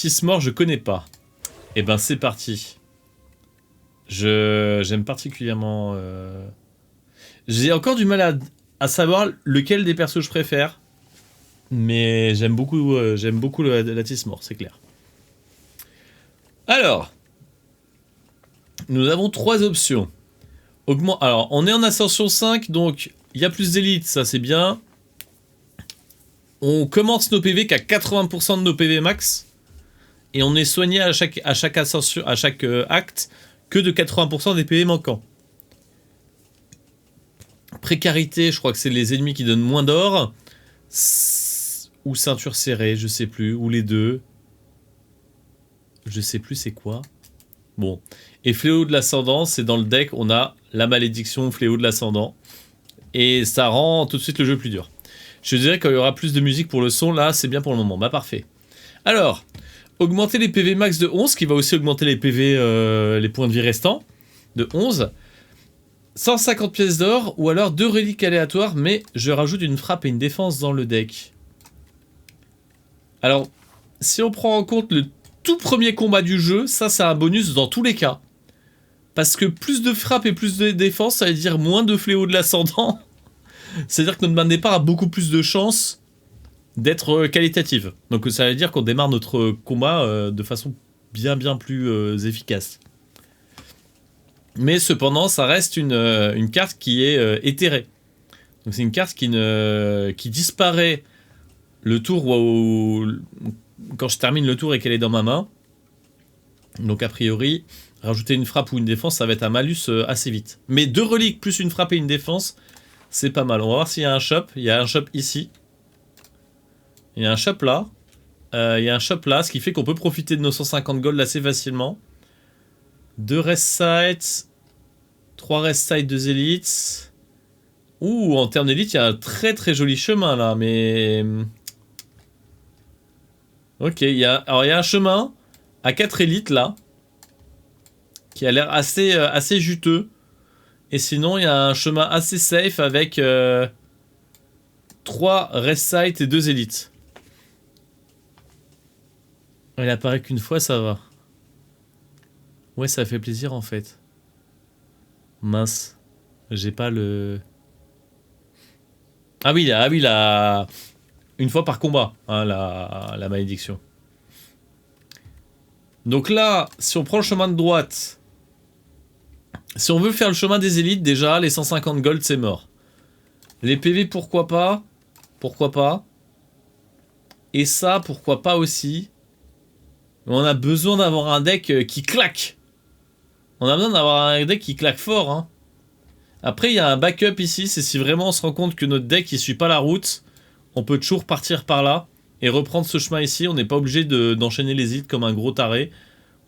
Tismore, je connais pas. Et ben c'est parti. J'aime particulièrement... J'ai encore du mal à savoir lequel des persos je préfère. Mais j'aime beaucoup la Tismore, c'est clair. Alors, nous avons 3 options. Alors, on est en ascension 5, donc il y a plus d'élite, ça c'est bien. On commence nos PV qu'à 80% de nos PV max. Et on est soigné à chaque ascension, à chaque acte, que de 80% des PV manquants. Précarité, je crois que c'est les ennemis qui donnent moins d'or. Ou ceinture serrée, je sais plus. Ou les deux. Je sais plus c'est quoi. Bon. Et fléau de l'ascendant, c'est dans le deck, on a la malédiction fléau de l'ascendant. Et ça rend tout de suite le jeu plus dur. Je dirais qu'il y aura plus de musique pour le son, là, c'est bien pour le moment. Bah parfait. Alors, augmenter les PV max de 11, qui va aussi augmenter les PV, les points de vie restants, de 11. 150 pièces d'or, ou alors 2 reliques aléatoires, mais je rajoute une frappe et une défense dans le deck. Alors, si on prend en compte le tout premier combat du jeu, ça c'est un bonus dans tous les cas. Parce que plus de frappe et plus de défense, ça veut dire moins de fléau de l'ascendant. C'est-à-dire que notre main de départ a beaucoup plus de chances d'être qualitative. Donc ça veut dire qu'on démarre notre combat de façon bien plus efficace. Mais cependant, ça reste une carte qui est éthérée. Donc c'est une carte qui disparaît le tour où quand je termine le tour et qu'elle est dans ma main. Donc a priori, rajouter une frappe ou une défense, ça va être un malus assez vite. Mais 2 reliques plus une frappe et une défense, c'est pas mal. On va voir s'il y a un shop. Il y a un shop ici. Il y a un shop là. Il y a un shop là, ce qui fait qu'on peut profiter de nos 150 gold assez facilement. 2 rest sites. 3 rest sites, 2 élites. Ouh, en termes d'élite, il y a un très très joli chemin là, mais... Ok, il y a un chemin à 4 élites là, qui a l'air assez juteux. Et sinon, il y a un chemin assez safe avec 3 rest sites et 2 élites. Il apparaît qu'une fois, ça va. Ouais, ça fait plaisir en fait. Mince. J'ai pas le... Ah oui, la... Une fois par combat, hein, la malédiction. Donc là, si on prend le chemin de droite... Si on veut faire le chemin des élites, déjà, les 150 gold, c'est mort. Les PV, pourquoi pas? Pourquoi pas? Et ça, pourquoi pas aussi? Mais on a besoin d'avoir un deck qui claque. On a besoin d'avoir un deck qui claque fort. Hein. Après, il y a un backup ici. C'est si vraiment on se rend compte que notre deck ne suit pas la route. On peut toujours partir par là et reprendre ce chemin ici. On n'est pas obligé d'enchaîner les îles comme un gros taré.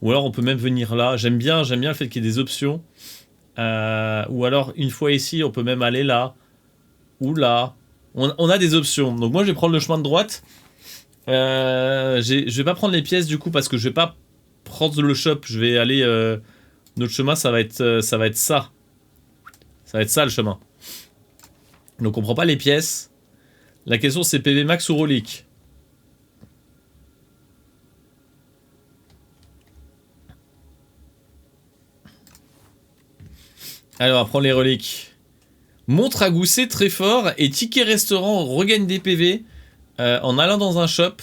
Ou alors on peut même venir là. J'aime bien le fait qu'il y ait des options. Ou alors une fois ici, on peut même aller là. Ou là. On a des options. Donc moi, je vais prendre le chemin de droite. Je vais pas prendre les pièces du coup parce que je vais pas prendre le shop. Je vais aller... notre chemin, ça va être ça. Ça va être ça le chemin. Donc on prend pas les pièces. La question c'est PV max ou relique. Alors on va prendre les reliques. Montre à gousset très fort et ticket restaurant regagne des PV en allant dans un shop.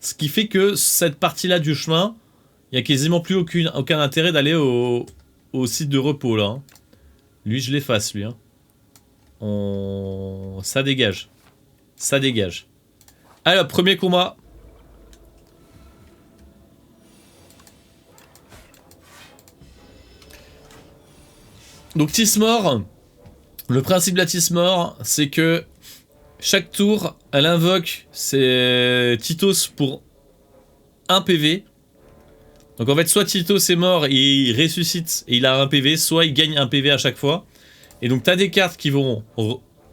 Ce qui fait que cette partie-là du chemin, il n'y a quasiment plus aucun intérêt d'aller au site de repos là. Hein. Lui je l'efface lui. Hein. Ça dégage. Ça dégage. Alors premier combat. Donc Tismore, le principe de la Tismore, c'est que chaque tour, elle invoque ses Titos pour 1 PV. Donc en fait, soit Titos est mort et il ressuscite et il a 1 PV, soit il gagne 1 PV à chaque fois. Et donc t'as des cartes qui vont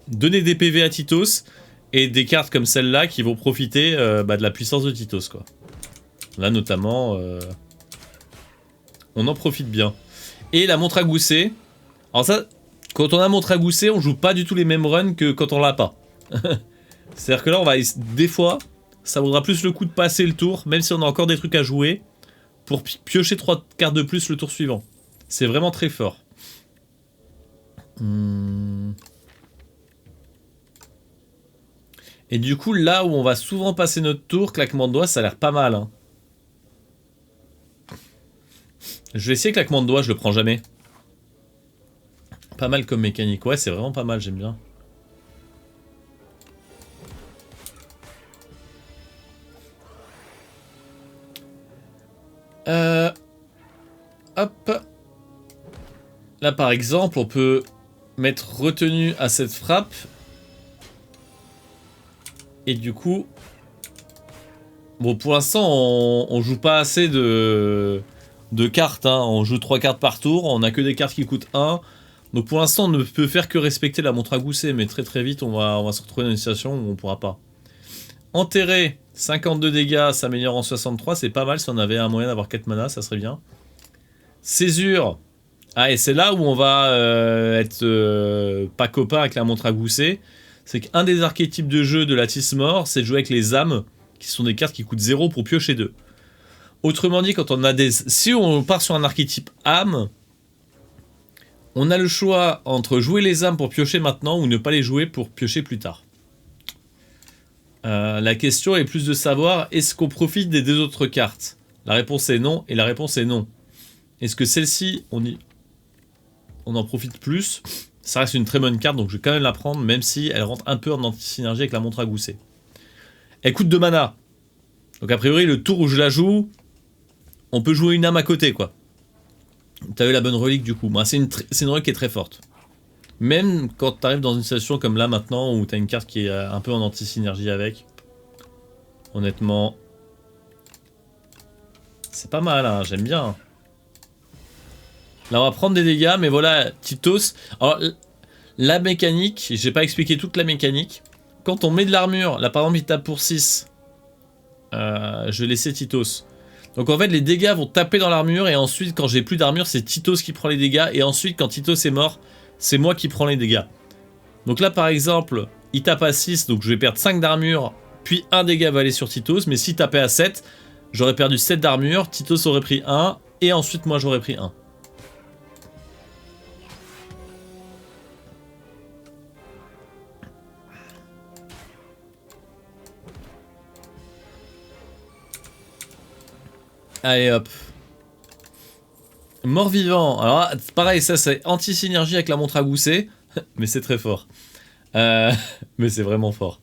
donner des PV à Titos et des cartes comme celle-là qui vont profiter de la puissance de Titos, quoi. Là notamment, on en profite bien. Et la montre à gousset. Alors ça, quand on a montre à gousset, on joue pas du tout les mêmes runs que quand on l'a pas. C'est-à-dire que là, on va des fois ça vaudra plus le coup de passer le tour, même si on a encore des trucs à jouer, pour piocher 3 cartes de plus le tour suivant. C'est vraiment très fort. Et du coup, là où on va souvent passer notre tour, claquement de doigts, ça a l'air pas mal. Hein. Je vais essayer claquement de doigts, je le prends jamais. Pas mal comme mécanique. Ouais, c'est vraiment pas mal, j'aime bien. Hop. Là, par exemple, on peut mettre retenue à cette frappe. Et du coup... Bon, pour l'instant, on joue pas assez de cartes. Hein. On joue 3 cartes par tour. On a que des cartes qui coûtent 1. Donc pour l'instant, on ne peut faire que respecter la montre à gousset. Mais très très vite, on va se retrouver dans une situation où on pourra pas. Enterrer, 52 dégâts, s'améliore en 63. C'est pas mal. Si on avait un moyen d'avoir 4 mana, ça serait bien. Césure. Ah, et c'est là où on va être pas copain avec la montre à gousset. C'est qu'un des archétypes de jeu de la Tismore, c'est de jouer avec les âmes, qui sont des cartes qui coûtent 0 pour piocher 2. Autrement dit, quand on a des... Si on part sur un archétype âme, on a le choix entre jouer les âmes pour piocher maintenant ou ne pas les jouer pour piocher plus tard. La question est plus de savoir, est-ce qu'on profite des 2 autres cartes? La réponse est non, et la réponse est non. Est-ce que celle-ci, on en profite plus? Ça reste une très bonne carte, donc je vais quand même la prendre, même si elle rentre un peu en anti-synergie avec la montre à gousset. Elle coûte 2 mana. Donc a priori, le tour où je la joue, on peut jouer une âme à côté, quoi. T'as eu la bonne relique, du coup. Bah, c'est une relique qui est très forte. Même quand t'arrives dans une situation comme là, maintenant, où t'as une carte qui est un peu en anti-synergie avec. Honnêtement... C'est pas mal, hein, j'aime bien. Là, on va prendre des dégâts, mais voilà, Titos... Alors, la mécanique, j'ai pas expliqué toute la mécanique. Quand on met de l'armure, là, par exemple, il tape pour 6. Je vais laisser Titos. Donc, en fait, les dégâts vont taper dans l'armure, et ensuite, quand j'ai plus d'armure, c'est Titos qui prend les dégâts, et ensuite, quand Titos est mort, c'est moi qui prends les dégâts. Donc là, par exemple, il tape à 6, donc je vais perdre 5 d'armure, puis 1 dégât va aller sur Titos, mais s'il tapait à 7, j'aurais perdu 7 d'armure, Titos aurait pris 1, et ensuite, moi, j'aurais pris 1. Allez hop. Mort-vivant. Alors pareil, ça c'est anti-synergie avec la montre à gousset. Mais c'est très fort. Mais c'est vraiment fort.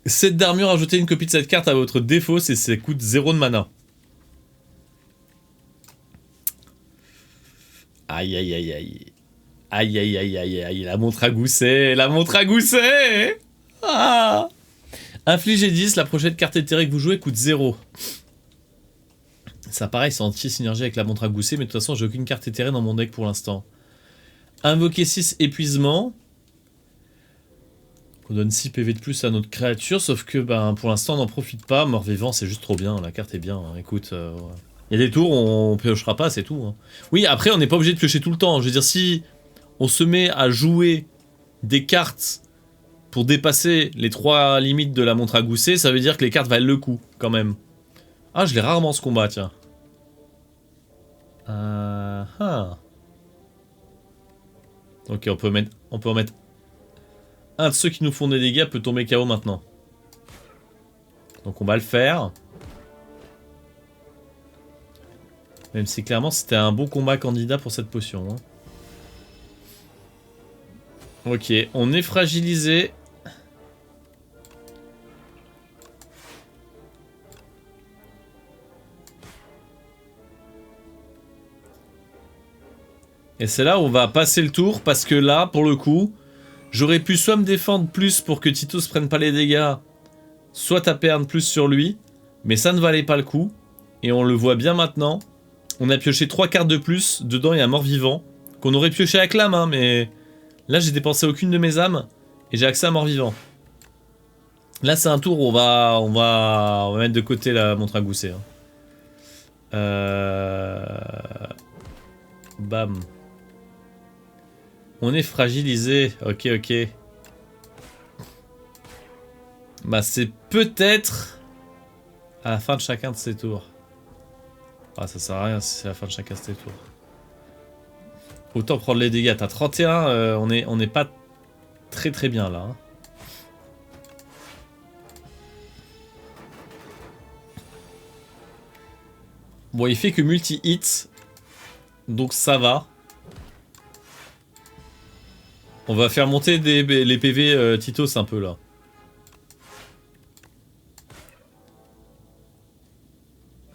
7 d'armure, ajoutez une copie de cette carte à votre défaut, ça coûte 0 de mana. Aïe aïe aïe aïe. Aïe aïe aïe aïe aïe. La montre à gousset. La montre à gousset. Ah. Infligez 10, la prochaine carte éthérée que vous jouez coûte 0. Ça pareil, c'est anti-synergie avec la montre à gousset, mais de toute façon, j'ai aucune carte éthérée dans mon deck pour l'instant. Invoquer 6 épuisement. On donne 6 PV de plus à notre créature, sauf que ben, pour l'instant, on n'en profite pas. Mort-vivant, c'est juste trop bien, la carte est bien. Hein. Écoute, il y a des tours où on piochera pas, c'est tout. Hein. Oui, après, on n'est pas obligé de piocher tout le temps. Je veux dire, si on se met à jouer des cartes pour dépasser les 3 limites de la montre à gousset, ça veut dire que les cartes valent le coup, quand même. Ah, je l'ai rarement ce combat, tiens. Ok, on peut en mettre un de ceux qui nous font des dégâts peut tomber KO maintenant. Donc on va le faire. Même si clairement c'était un bon combat candidat pour cette potion. Hein. Ok, on est fragilisé. Et c'est là où on va passer le tour, parce que là, pour le coup, j'aurais pu soit me défendre plus pour que Titos prenne pas les dégâts, soit taper un de plus sur lui, mais ça ne valait pas le coup, et on le voit bien maintenant. On a pioché 3 cartes de plus, dedans il y a un mort-vivant, qu'on aurait pioché avec la main, mais là j'ai dépensé aucune de mes âmes, et j'ai accès à mort-vivant. Là c'est un tour où on va mettre de côté la montre à gousset. Hein. Bam. On est fragilisé. Ok, ok. Bah c'est peut-être à la fin de chacun de ses tours. Ah ça sert à rien si c'est à la fin de chacun de ses tours. Autant prendre les dégâts. T'as 31, on est pas très très bien là. Hein. Bon, il fait que multi-hit. Donc ça va. On va faire monter les PV Titos un peu là.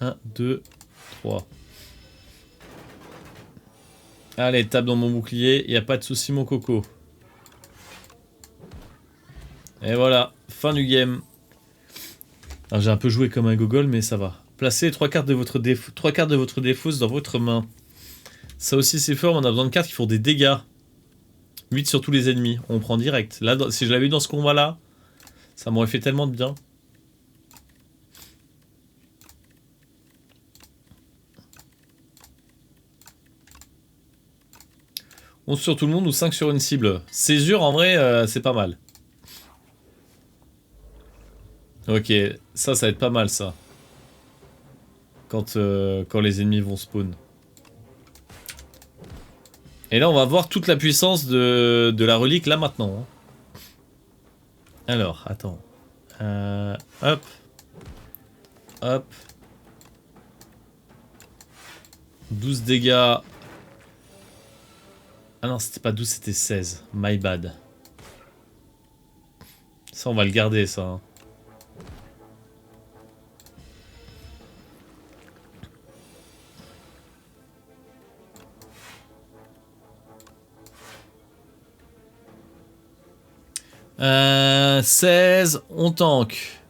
Un, 2, 3. Allez, tape dans mon bouclier. Y a pas de souci, mon coco. Et voilà, fin du game. J'ai un peu joué comme un gogol, mais ça va. Placez 3 cartes de votre défausse dans votre main. Ça aussi c'est fort, on a besoin de cartes qui font des dégâts. 8 sur tous les ennemis, on prend direct. Là, si je l'avais eu dans ce combat là, ça m'aurait fait tellement de bien. On sur tout le monde ou 5 sur une cible. Césure en vrai c'est pas mal. Ok, ça va être pas mal ça. Quand les ennemis vont spawn. Et là on va voir toute la puissance de la relique là maintenant. Hein. Alors, attends. Hop. Hop. 12 dégâts. Ah non, c'était pas 12, c'était 16. My bad. Ça, on va le garder, ça. Hein. Euh, 16, on tank.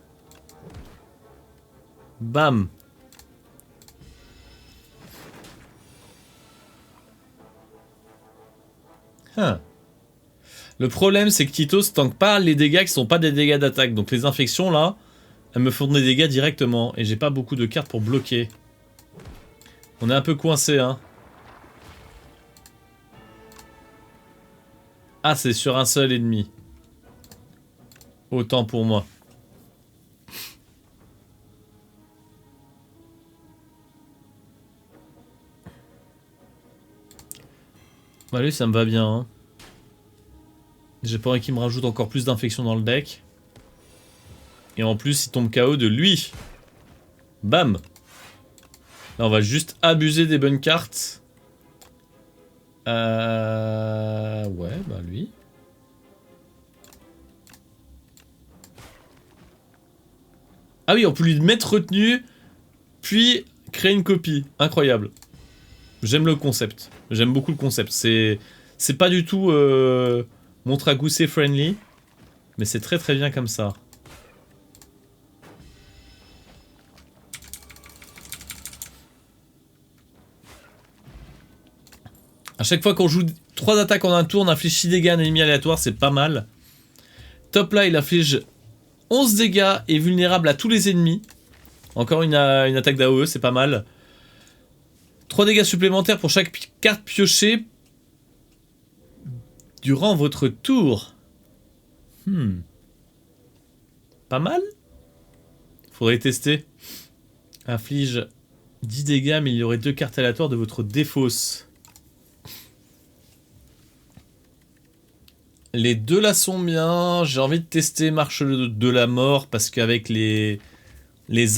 Bam. Huh. Le problème, c'est que Titos tank pas les dégâts qui sont pas des dégâts d'attaque. Donc les infections, là, elles me font des dégâts directement. Et j'ai pas beaucoup de cartes pour bloquer. On est un peu coincé, hein. Ah, c'est sur un seul ennemi. Autant pour moi. Bah lui, ça me va bien. Hein. J'ai pas envie qu'il me rajoute encore plus d'infections dans le deck. Et en plus, il tombe KO de lui. Bam. Là, on va juste abuser des bonnes cartes. Ouais, bah lui. Ah oui, on peut lui mettre retenue, puis créer une copie. Incroyable. J'aime le concept. J'aime beaucoup le concept. C'est pas du tout Montragoussé friendly, mais c'est très très bien comme ça. A chaque fois qu'on joue 3 attaques en un tour, on inflige 6 dégâts à un ennemi aléatoire, c'est pas mal. Top là, il inflige 11 dégâts et vulnérable à tous les ennemis. Encore une attaque d'AOE, c'est pas mal. 3 dégâts supplémentaires pour chaque carte piochée durant votre tour. Pas mal. Faudrait tester. Inflige 10 dégâts, mais il y aurait 2 cartes aléatoires de votre défausse. Les deux là sont bien. J'ai envie de tester Marche de la Mort parce qu'avec les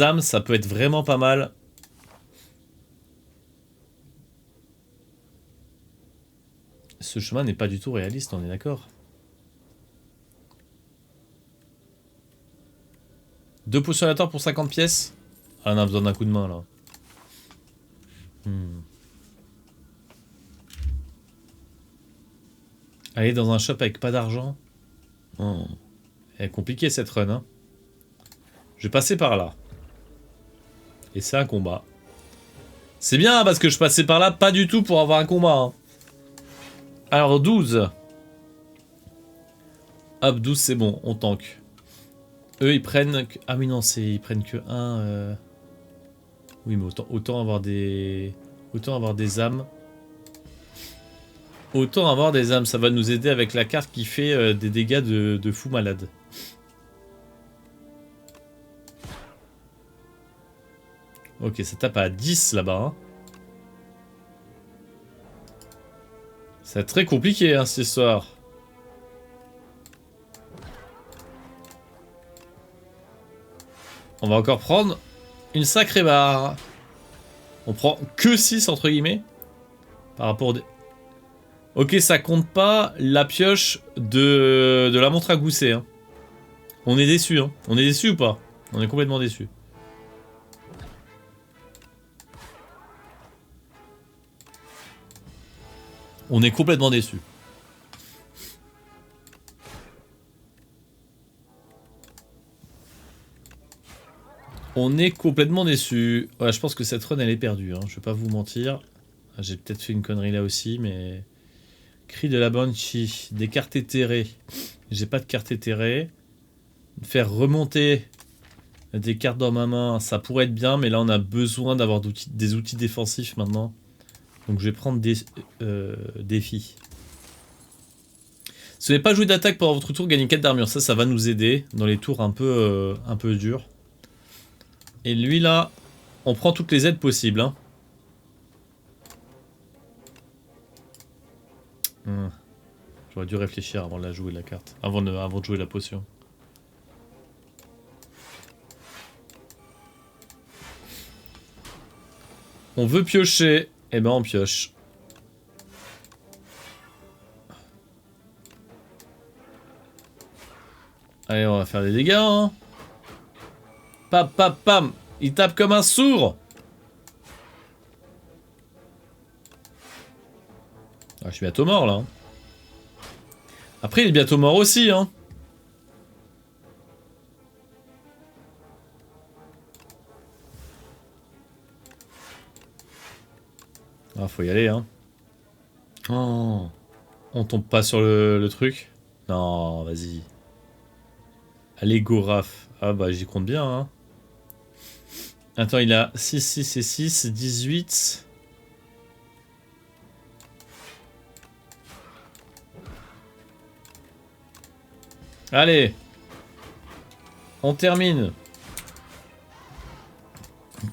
âmes, ça peut être vraiment pas mal. Ce chemin n'est pas du tout réaliste, on est d'accord. 2 potions aléatoires pour 50 pièces. Ah, on a besoin d'un coup de main là. Aller dans un shop avec pas d'argent. Elle est compliquée cette run. Hein. Je vais passer par là. Et c'est un combat. C'est bien parce que je passais par là pas du tout pour avoir un combat. Hein. Alors 12. Hop, 12 c'est bon, on tank. Eux ils prennent... Ah oui non, ils prennent que 1... Oui mais autant avoir des... Autant avoir des âmes. Autant avoir des âmes, ça va nous aider avec la carte qui fait des dégâts de fou malade. Ok, ça tape à 10 là-bas. Hein. C'est très compliqué hein, cette histoire. On va encore prendre une sacrée barre. On prend que 6 entre guillemets. Par rapport au... Ok, ça compte pas la pioche de la montre à gousset. Hein. On est déçu. Hein. On est déçu ou pas? On est complètement déçu. On est complètement déçu. On est complètement déçu. Ouais, je pense que cette run elle est perdue. Hein. Je vais pas vous mentir. J'ai peut-être fait une connerie là aussi, mais... Cri de la Banshee. Des cartes éthérées. J'ai pas de cartes éthérées. Faire remonter des cartes dans ma main, ça pourrait être bien, mais là on a besoin d'avoir des outils défensifs maintenant. Donc je vais prendre des défis. Ce n'est pas jouer d'attaque pendant votre tour, gagner 4 d'armure. Ça va nous aider dans les tours un peu durs. Et lui là, on prend toutes les aides possibles. Hein. J'aurais dû réfléchir avant de la jouer la carte. Avant de jouer la potion. On veut piocher. Eh ben on pioche. Allez, on va faire des dégâts. Hein. Pam, pam, pam. Il tape comme un sourd. Ah, je suis bientôt mort là. Après, il est bientôt mort aussi. Hein. Ah, faut y aller. Hein. Oh. On tombe pas sur le truc. Non, vas-y. Allez, go, Raph. Ah bah, j'y compte bien. Hein. Attends, il a 6, 6 et 6, 18. Allez. On termine.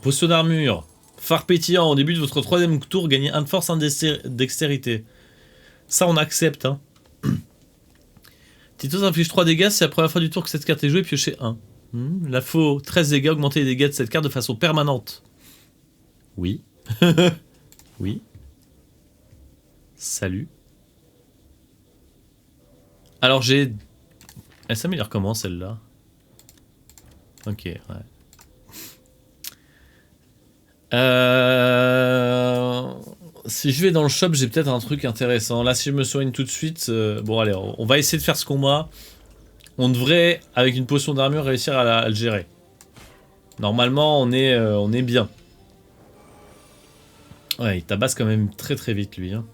Potion d'armure. Phare pétillant. Au début de votre 3ème tour, gagnez 1 de force, 1 de dextérité. Ça, on accepte. Hein. Titos inflige 3 dégâts. C'est la première fois du tour que cette carte est jouée. Piochez 1. La faux 13 dégâts. Augmentez les dégâts de cette carte de façon permanente. Oui. Oui. Salut. Alors j'ai... Elle s'améliore comment celle-là? Ok, ouais. Si je vais dans le shop, j'ai peut-être un truc intéressant. Là, si je me soigne tout de suite... bon, allez, on va essayer de faire ce combat. On devrait, avec une potion d'armure, réussir à le gérer. Normalement, on est bien. Ouais, il tabasse quand même très très vite, lui. Hein.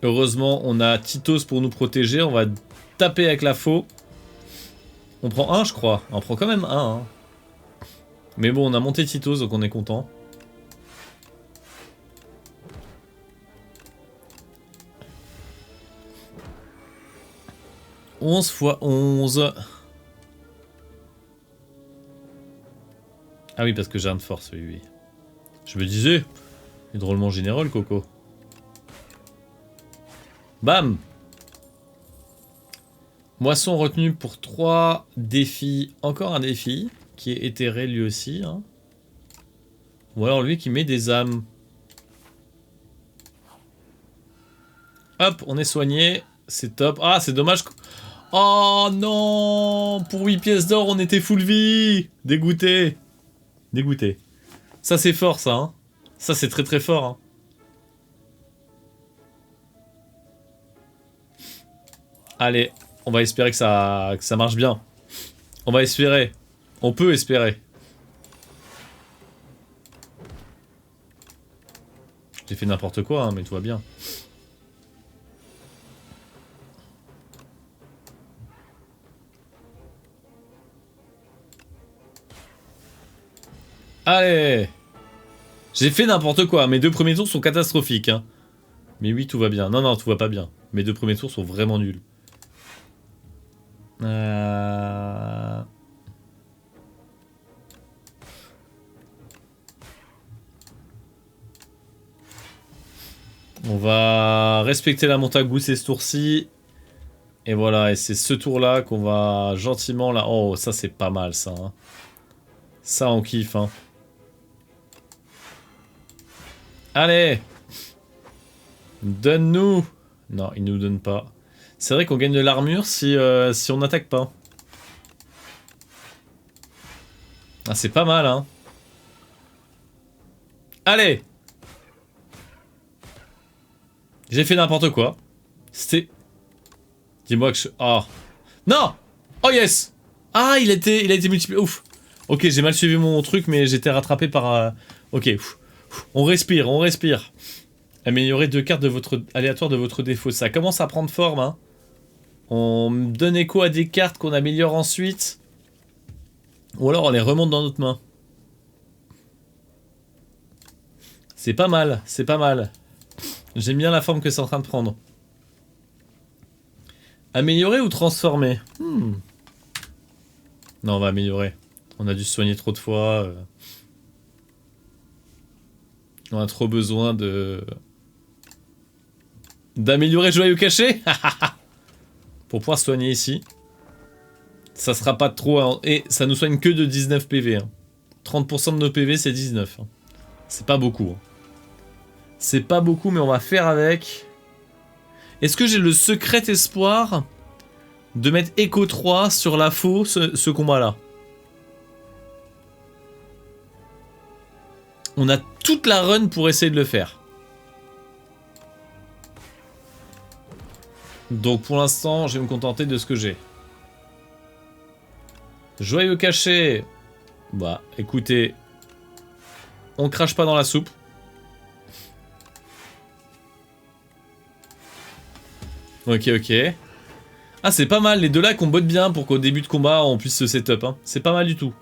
Heureusement, on a Titos pour nous protéger. On va taper avec la faux. On prend 1, je crois. On prend quand même 1. Hein. Mais bon, on a monté Titos, donc on est content. « 11 x 11. » Ah oui, parce que j'ai un de force, oui, oui. Je me disais, il est drôlement généreux, le coco. Bam! Moisson retenu pour 3 défis. Encore un défi, qui est éthéré lui aussi. Hein. Ou alors lui qui met des âmes. Hop, on est soigné. C'est top. Ah, c'est dommage. Oh non! Pour 8 pièces d'or, on était full vie! Dégoûté. Dégoûté. Ça, c'est fort, ça. Hein. Ça, c'est très très fort. Hein. Allez, on va espérer que ça marche bien. On va espérer. On peut espérer. J'ai fait n'importe quoi, hein, mais tout va bien. Allez! J'ai fait n'importe quoi. Mes 2 premiers tours sont catastrophiques. Hein. Mais oui, tout va bien. Non, non, tout va pas bien. Mes 2 premiers tours sont vraiment nuls. va respecter la montagne gousset ce tour-ci. Et voilà, et c'est ce tour-là qu'on va gentiment là... Oh, ça c'est pas mal ça. Hein. Ça on kiffe. Hein. Allez! Donne-nous! Non, il nous donne pas. C'est vrai qu'on gagne de l'armure si on n'attaque pas. Ah, c'est pas mal, hein. Allez! J'ai fait n'importe quoi. C'était... Dis-moi que je... Oh! Non! Oh yes! Ah, il a été multiplié. Ouf! Ok, j'ai mal suivi mon truc, mais j'étais rattrapé par... Ok. On respire, on respire. Améliorer 2 cartes de votre aléatoire de votre défaut. Ça commence à prendre forme, hein. On donne écho à des cartes qu'on améliore ensuite. Ou alors on les remonte dans notre main. C'est pas mal, c'est pas mal. J'aime bien la forme que c'est en train de prendre. Améliorer ou transformer? Non, on va améliorer. On a dû se soigner trop de fois. On a trop besoin de... D'améliorer Joyau Caché. Pour pouvoir se soigner ici. Ça sera pas trop... Hein. Et ça nous soigne que de 19 PV. Hein. 30% de nos PV, c'est 19. Hein. C'est pas beaucoup. Hein. C'est pas beaucoup, mais on va faire avec. Est-ce que j'ai le secret espoir de mettre Echo 3 sur la faux, ce combat-là? On a toute la run pour essayer de le faire. Donc pour l'instant, je vais me contenter de ce que j'ai. Joyau Caché. Bah, écoutez. On crache pas dans la soupe. Ok, ok. Ah, c'est pas mal. Les deux là qu'on botte bien pour qu'au début de combat, on puisse se setup. Hein. C'est pas mal du tout.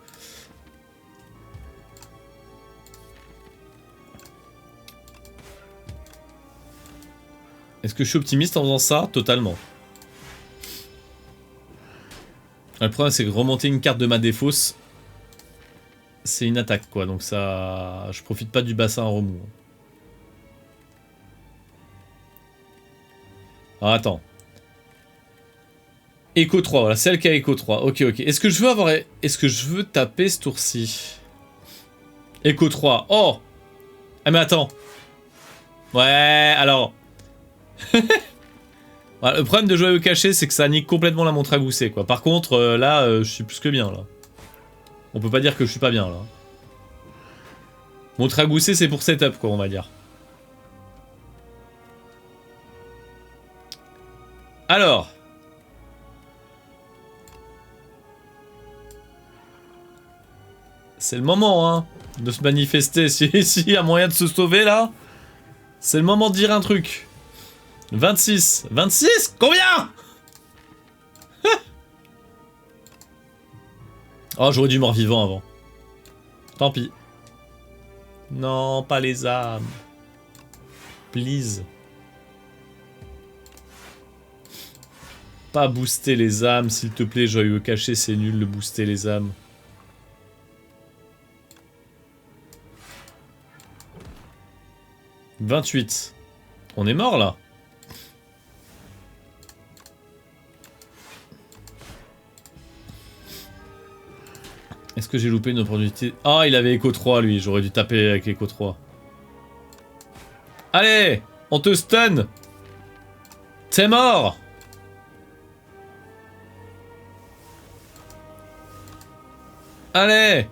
Est-ce que je suis optimiste en faisant ça? Totalement. Le problème, c'est que remonter une carte de ma défausse, c'est une attaque, quoi. Donc ça... Je profite pas du bassin en remous. Alors, attends. Echo 3, voilà. Celle qui a Echo 3. Ok, ok. Est-ce que je veux avoir... Est-ce que je veux taper ce tour-ci? Echo 3. Oh! Ah, mais attends. Ouais, alors... Voilà, le problème de Joyau Caché, c'est que ça nique complètement la montre à gousset, quoi. Par contre, là, je suis plus que bien, là. On peut pas dire que je suis pas bien, là. Montre à gousset, c'est pour setup, quoi, on va dire. Alors. C'est le moment, hein, de se manifester. S'il y a moyen de se sauver, là, c'est le moment de dire un truc. 26. 26? Combien? Oh, j'aurais dû mort vivant avant. Tant pis. Non, pas les âmes. Please. Pas booster les âmes, s'il te plaît, Joyau Caché, c'est nul de booster les âmes. « 28. On est mort, là. Est-ce que j'ai loupé une opportunité? Ah, il avait Echo 3, lui. J'aurais dû taper avec Echo 3. Allez! On te stun! T'es mort! Allez!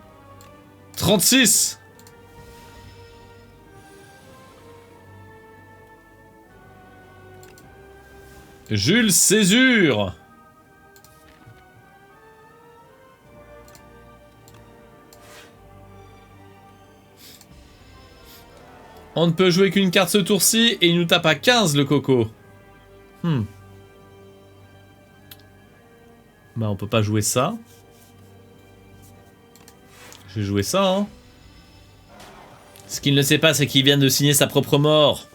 36! Jules Césure! On ne peut jouer qu'une carte ce tour-ci et il nous tape à 15 le coco. Bah on peut pas jouer ça. Je vais jouer ça, hein. Ce qu'il ne sait pas, c'est qu'il vient de signer sa propre mort.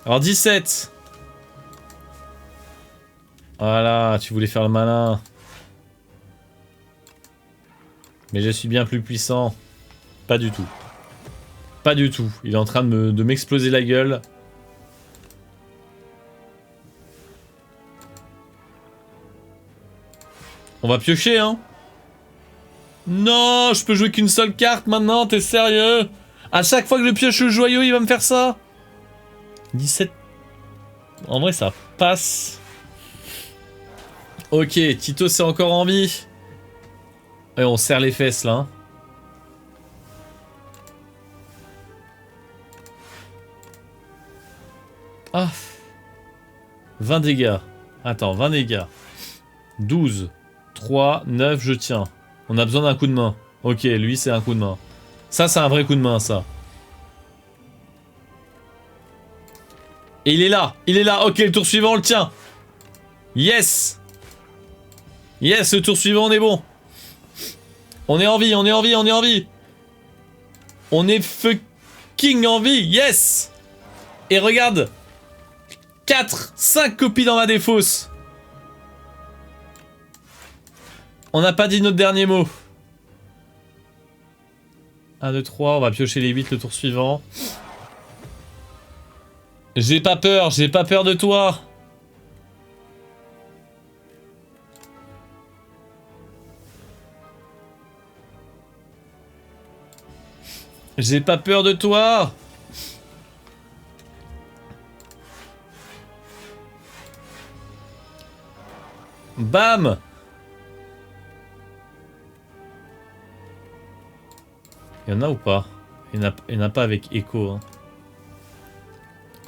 Alors 17. Voilà, tu voulais faire le malin. Mais je suis bien plus puissant. Pas du tout. Pas du tout. Il est en train de m'exploser la gueule. On va piocher, hein. Non, je peux jouer qu'une seule carte maintenant, t'es sérieux? À chaque fois que je pioche le joyau, il va me faire ça? 17... En vrai, ça passe. Ok, Tito, c'est encore en vie. Et on serre les fesses, là. Hein. Ah. 20 dégâts. Attends, 20 dégâts. 12. 3, 9, je tiens. On a besoin d'un coup de main. Ok, lui, c'est un coup de main. Ça, c'est un vrai coup de main, ça. Et il est là. Il est là. Ok, le tour suivant, on le tient. Yes. Yes, le tour suivant, on est bon. On est en vie, on est en vie, on est en vie. On est fucking en vie. Yes. Et regarde. 4, 5 copies dans ma défausse. On n'a pas dit notre dernier mot. 1, 2, 3, on va piocher les 8 le tour suivant. J'ai pas peur de toi. J'ai pas peur de toi. Bam. Il y en a ou pas? Il y en a pas avec Echo. Hein.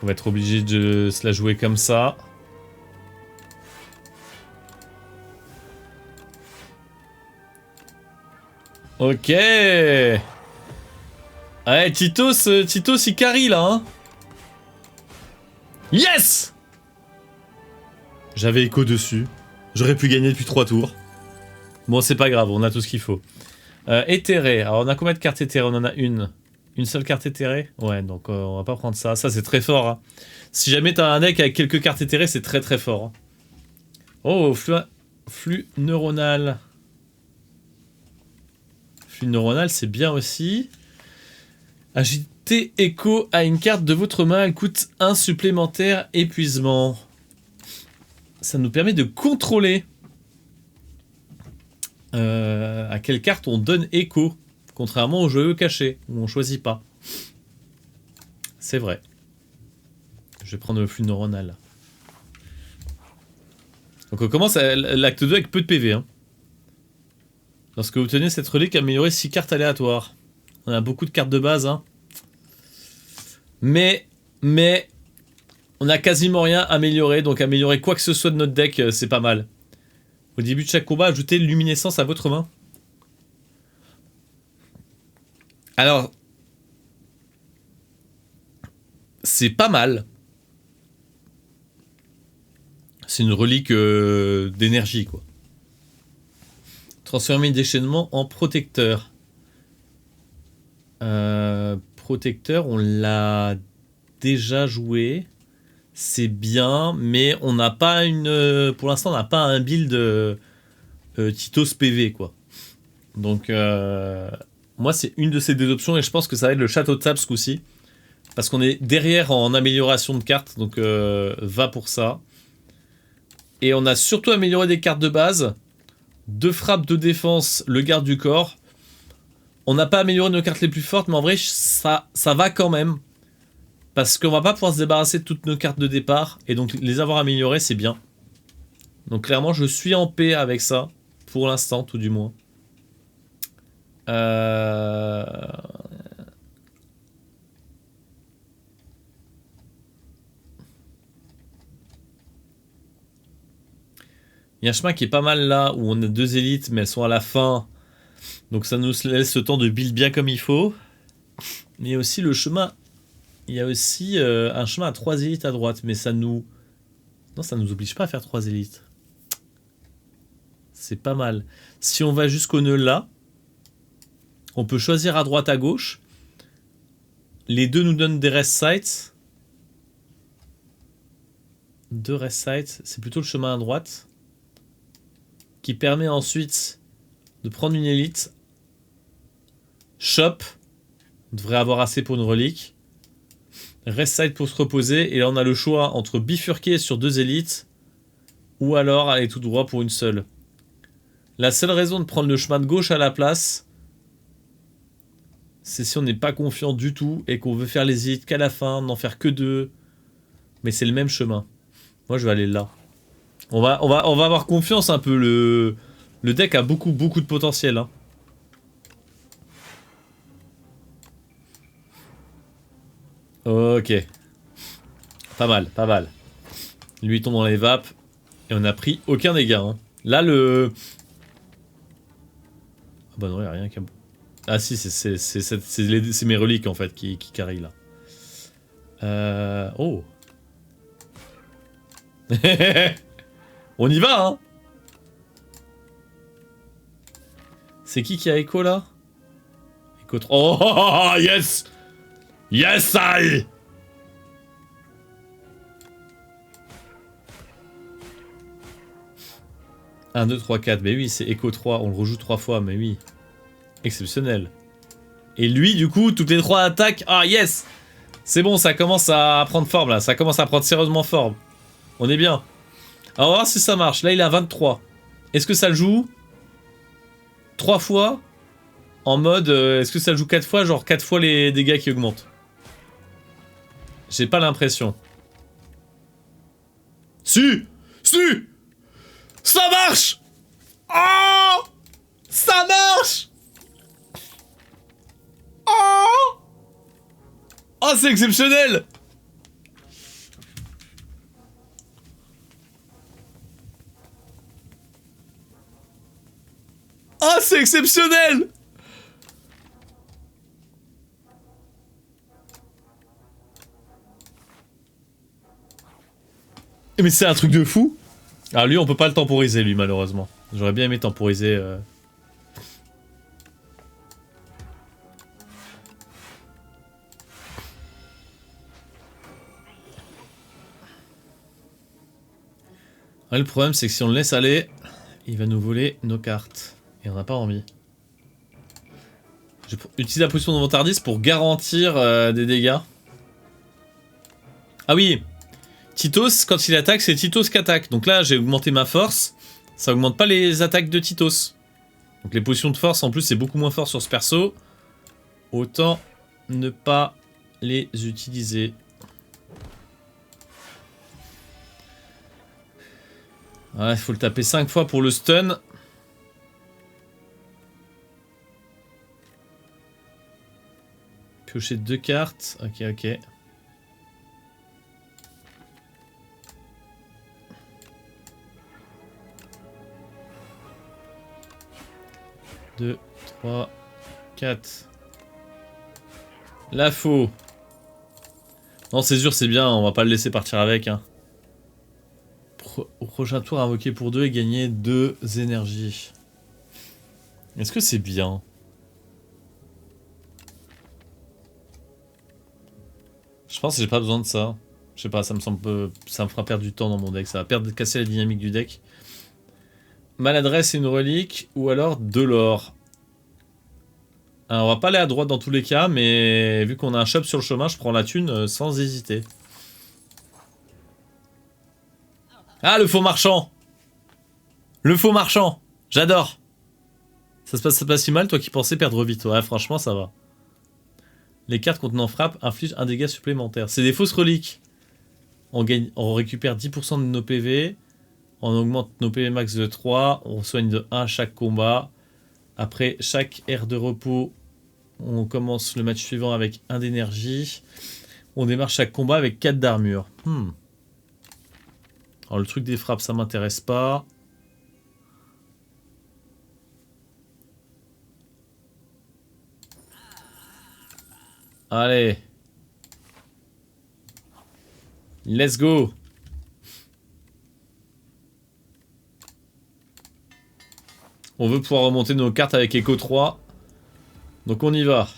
On va être obligé de se la jouer comme ça. Ok. Ouais, Titos il carry là. Hein. Yes. J'avais Echo dessus. J'aurais pu gagner depuis 3 tours. Bon, c'est pas grave, on a tout ce qu'il faut. Éthéré. Alors, on a combien de cartes éthérées? On en a une. Une seule carte éthérée? Ouais, donc on va pas prendre ça. Ça, c'est très fort. Hein. Si jamais t'as un deck avec quelques cartes éthérées, c'est très très fort. Hein. Oh, flux neuronal. Flux neuronal, c'est bien aussi. Ajoutez Echo à une carte de votre main. Elle coûte 1 supplémentaire épuisement. Ça nous permet de contrôler à quelle carte on donne Echo. Contrairement au jeu caché, où on choisit pas. C'est vrai. Je vais prendre le flux neuronal. Donc on commence l'acte 2 avec peu de PV. Hein. Lorsque vous obtenez cette relique, améliorez 6 cartes aléatoires. On a beaucoup de cartes de base. Hein. Mais, on a quasiment rien amélioré. Donc améliorer quoi que ce soit de notre deck, c'est pas mal. Au début de chaque combat, ajoutez luminescence à votre main. Alors, c'est pas mal. C'est une relique d'énergie, quoi. Transformer déchaînement en protecteur. Protecteur, on l'a déjà joué. C'est bien, mais on n'a pas une... pour l'instant, on n'a pas un build Titos PV, quoi. Donc... moi, c'est une de ces deux options et je pense que ça va être le château de sable ce coup-ci. Parce qu'on est derrière en amélioration de cartes, donc va pour ça. Et on a surtout amélioré des cartes de base. 2 frappes de défense, le garde du corps. On n'a pas amélioré nos cartes les plus fortes, mais en vrai, ça va quand même. Parce qu'on va pas pouvoir se débarrasser de toutes nos cartes de départ. Et donc, les avoir améliorées, c'est bien. Donc, clairement, je suis en paix avec ça. Pour l'instant, tout du moins. Il y a un chemin qui est pas mal là, où on a 2 élites, mais elles sont à la fin. Donc ça nous laisse le temps de build bien comme il faut. Mais il y a aussi le chemin... Il y a aussi un chemin à 3 élites à droite, mais ça nous... Non, ça nous oblige pas à faire 3 élites. C'est pas mal. Si on va jusqu'au nœud là, on peut choisir à droite, à gauche. Les deux nous donnent des rest sites. 2 rest sites, c'est plutôt le chemin à droite. Qui permet ensuite de prendre une élite. Shop. On devrait avoir assez pour une relique. Rest side pour se reposer. Et là, on a le choix entre bifurquer sur 2 élites ou alors aller tout droit pour une seule. La seule raison de prendre le chemin de gauche à la place, c'est si on n'est pas confiant du tout et qu'on veut faire les hits qu'à la fin, n'en faire que 2. Mais c'est le même chemin. Moi, je vais aller là. On va avoir confiance un peu. Le deck a beaucoup de potentiel. Hein. Ok. Pas mal, pas mal. Lui il tombe dans les vapes. Et on a pris aucun dégât. Hein. Là, le... Ah bah non, y'a rien qu'à... Ah si, c'est mes reliques en fait qui carry là. Oh. On y va, hein. C'est qui a écho là? Écho 3. Oh, yes! Yes, I! Un, 2, 3, 4. Mais oui, c'est écho 3. On le rejoue 3 fois, mais oui. Exceptionnel. Et lui, du coup, toutes les 3 attaques. Ah, yes! C'est bon, ça commence à prendre forme là. Ça commence à prendre sérieusement forme. On est bien. Alors, on va voir si ça marche. Là, il a 23. Est-ce que ça le joue 3 fois? En mode, est-ce que ça le joue 4 fois? Genre 4 fois les dégâts qui augmentent. J'ai pas l'impression. Si! Si! Ça marche! Oh! Ça marche! Oh! Oh, c'est exceptionnel! Oh, c'est exceptionnel! Mais c'est un truc de fou! Ah, lui, on peut pas le temporiser, lui, malheureusement. J'aurais bien aimé temporiser... Ouais, le problème, c'est que si on le laisse aller, il va nous voler nos cartes. Et on n'a pas envie. Je vais utiliser la position de vantardise pour garantir des dégâts. Ah oui! Titos, quand il attaque, c'est Titos qui attaque. Donc là, j'ai augmenté ma force. Ça augmente pas les attaques de Titos. Donc les potions de force, en plus, c'est beaucoup moins fort sur ce perso. Autant ne pas les utiliser. Ouais, il faut le taper 5 fois pour le stun. Piocher 2 cartes. Ok, ok. Deux, 3, 4. La faux. Non, c'est sûr, c'est bien, on va pas le laisser partir avec. Hein. Au prochain tour, invoquer pour 2 et gagner 2 énergies. Est-ce que c'est bien? Je pense que j'ai pas besoin de ça. Je sais pas, ça me semble, ça me fera perdre du temps dans mon deck. Ça va casser la dynamique du deck. Maladresse et une relique, ou alors de l'or. Alors, on va pas aller à droite dans tous les cas, mais vu qu'on a un shop sur le chemin, je prends la thune sans hésiter. Ah, le faux marchand! Le faux marchand! J'adore! Ça se passe si mal, toi qui pensais perdre vite. Ouais, franchement, ça va. Les cartes contenant frappe infligent un dégât supplémentaire. C'est des fausses reliques. On récupère 10% de nos PV. On augmente nos PV max de 3. On soigne de 1 chaque combat. Après chaque aire de repos, on commence le match suivant avec 1 d'énergie. On démarre chaque combat avec 4 d'armure. Alors le truc des frappes, ça m'intéresse pas. Allez. Let's go. On veut pouvoir remonter nos cartes avec Echo 3. Donc on y va.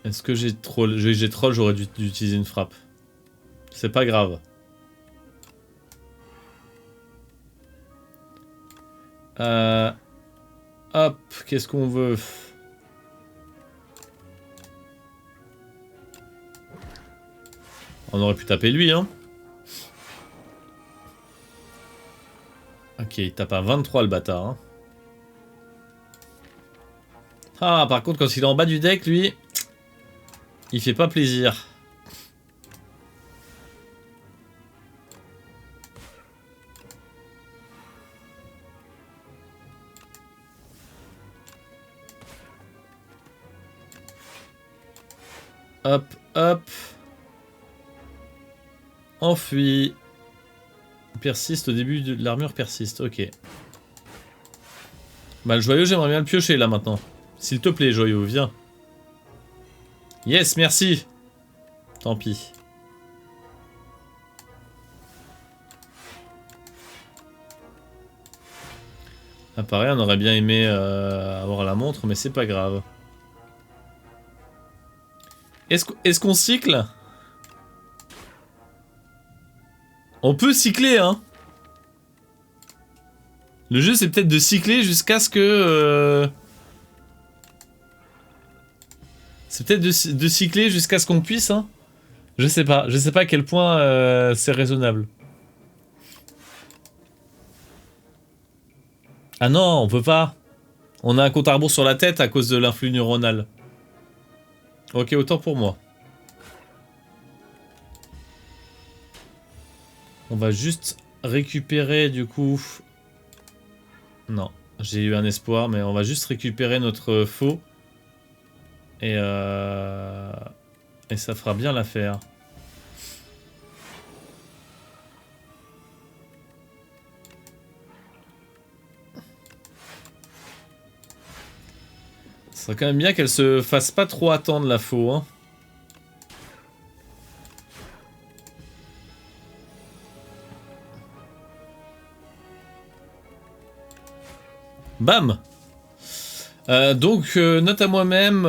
Est-ce que j'ai troll? J'ai troll, j'aurais dû utiliser une frappe. C'est pas grave. Hop, qu'est-ce qu'on veut? On aurait pu taper lui, hein. Ok, il tape à 23 le bâtard. Hein. Ah, par contre, quand il est en bas du deck, lui, il fait pas plaisir. Hop, hop. Enfui. Persiste au début de l'armure persiste, ok. Bah le joyau, j'aimerais bien le piocher là maintenant. S'il te plaît, joyau, viens. Yes, merci. Tant pis. Ah pareil, on aurait bien aimé avoir la montre, mais c'est pas grave. Est-ce qu'on cycle? On peut cycler, hein. Le jeu, c'est peut-être de cycler jusqu'à ce que... C'est peut-être de cycler jusqu'à ce qu'on puisse, hein. Je sais pas à quel point c'est raisonnable. Ah non, on peut pas. On a un compte à rebours sur la tête à cause de l'influx neuronal. Ok, autant pour moi. On va juste récupérer du coup... Non, j'ai eu un espoir, mais on va juste récupérer notre faux. Et ça fera bien l'affaire. Ce serait quand même bien qu'elle se fasse pas trop attendre la faux, hein. Bam! Donc, note à moi-même,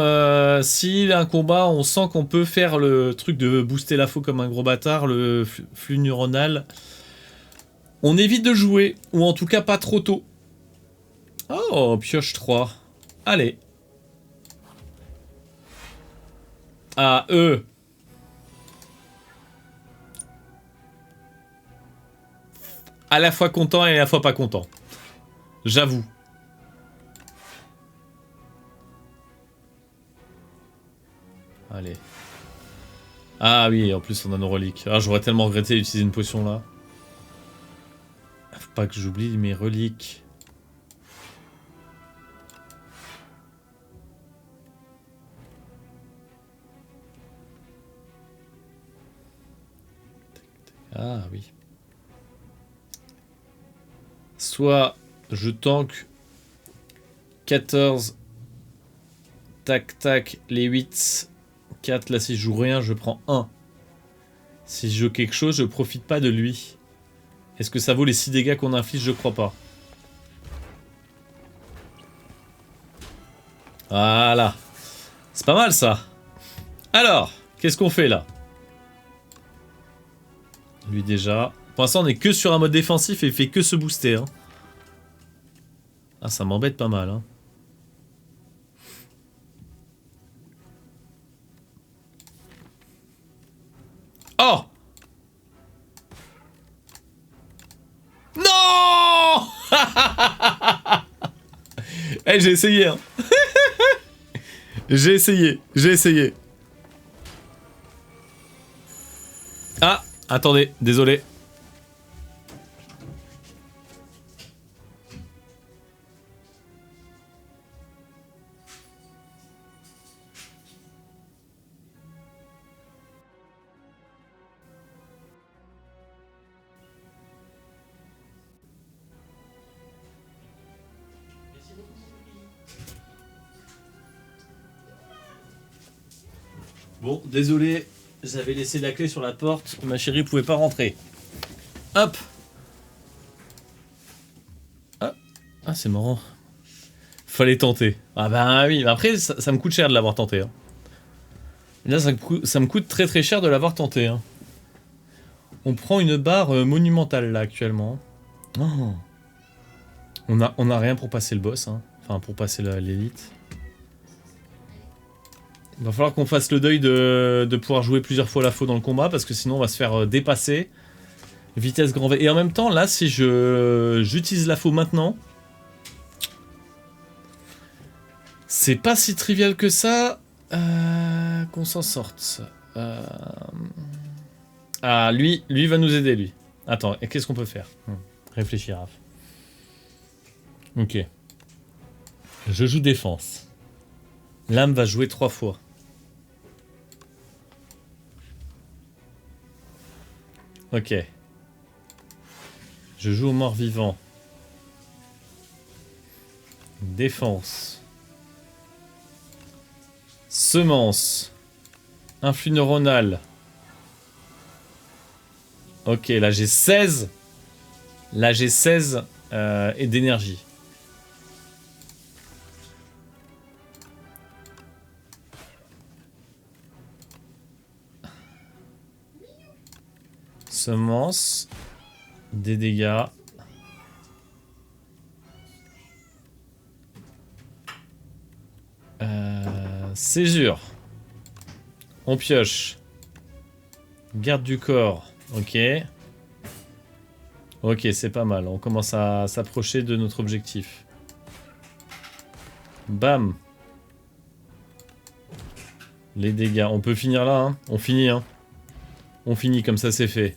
s'il y a un combat, on sent qu'on peut faire le truc de booster la faux comme un gros bâtard, le flux neuronal. On évite de jouer, ou en tout cas pas trop tôt. Oh, pioche 3. Allez. Ah, eux. À la fois content et à la fois pas content. J'avoue. Allez. Ah oui, en plus on a nos reliques. Ah, j'aurais tellement regretté d'utiliser une potion là. Faut pas que j'oublie mes reliques. Ah oui. Soit je tank 14. Tac tac, les 8. 4, là si je joue rien, je prends 1. Si je joue quelque chose, je profite pas de lui. Est-ce que ça vaut les 6 dégâts qu'on inflige? Je crois pas. Voilà. C'est pas mal ça. Alors, qu'est-ce qu'on fait là? Lui déjà. Pour l'instant on est que sur un mode défensif et il fait que se booster. Hein. Ah ça m'embête pas mal. Hein. Oh! Non! Eh, j'ai essayé, hein. J'ai essayé. Ah, attendez, désolé. Bon, désolé, j'avais laissé la clé sur la porte, ma chérie pouvait pas rentrer. Hop. Ah, c'est marrant. Fallait tenter. Ah bah oui, mais après ça me coûte cher de l'avoir tenté. Hein. Là ça me coûte très très cher de l'avoir tenté. Hein. On prend une barre monumentale là actuellement. Oh. On a rien pour passer le boss, hein. Enfin pour passer l'élite. Il va falloir qu'on fasse le deuil de pouvoir jouer plusieurs fois la faux dans le combat parce que sinon on va se faire dépasser. Vitesse grand V. Et en même temps, là, si j'utilise la faux maintenant, c'est pas si trivial que ça qu'on s'en sorte. Ah, lui va nous aider, lui. Attends, et qu'est-ce qu'on peut faire? Réfléchis, Raph. Ok. Je joue défense. L'âme va jouer 3 fois. Ok. Je joue au mort-vivant. Défense. Semence. Influx neuronal. Ok, là j'ai 16. Là j'ai 16 et d'énergie. Semence. Des dégâts. Césure. On pioche. Garde du corps. Ok. Ok, c'est pas mal. On commence à s'approcher de notre objectif. Bam. Les dégâts. On peut finir là, hein. On finit, hein. On finit, comme ça c'est fait.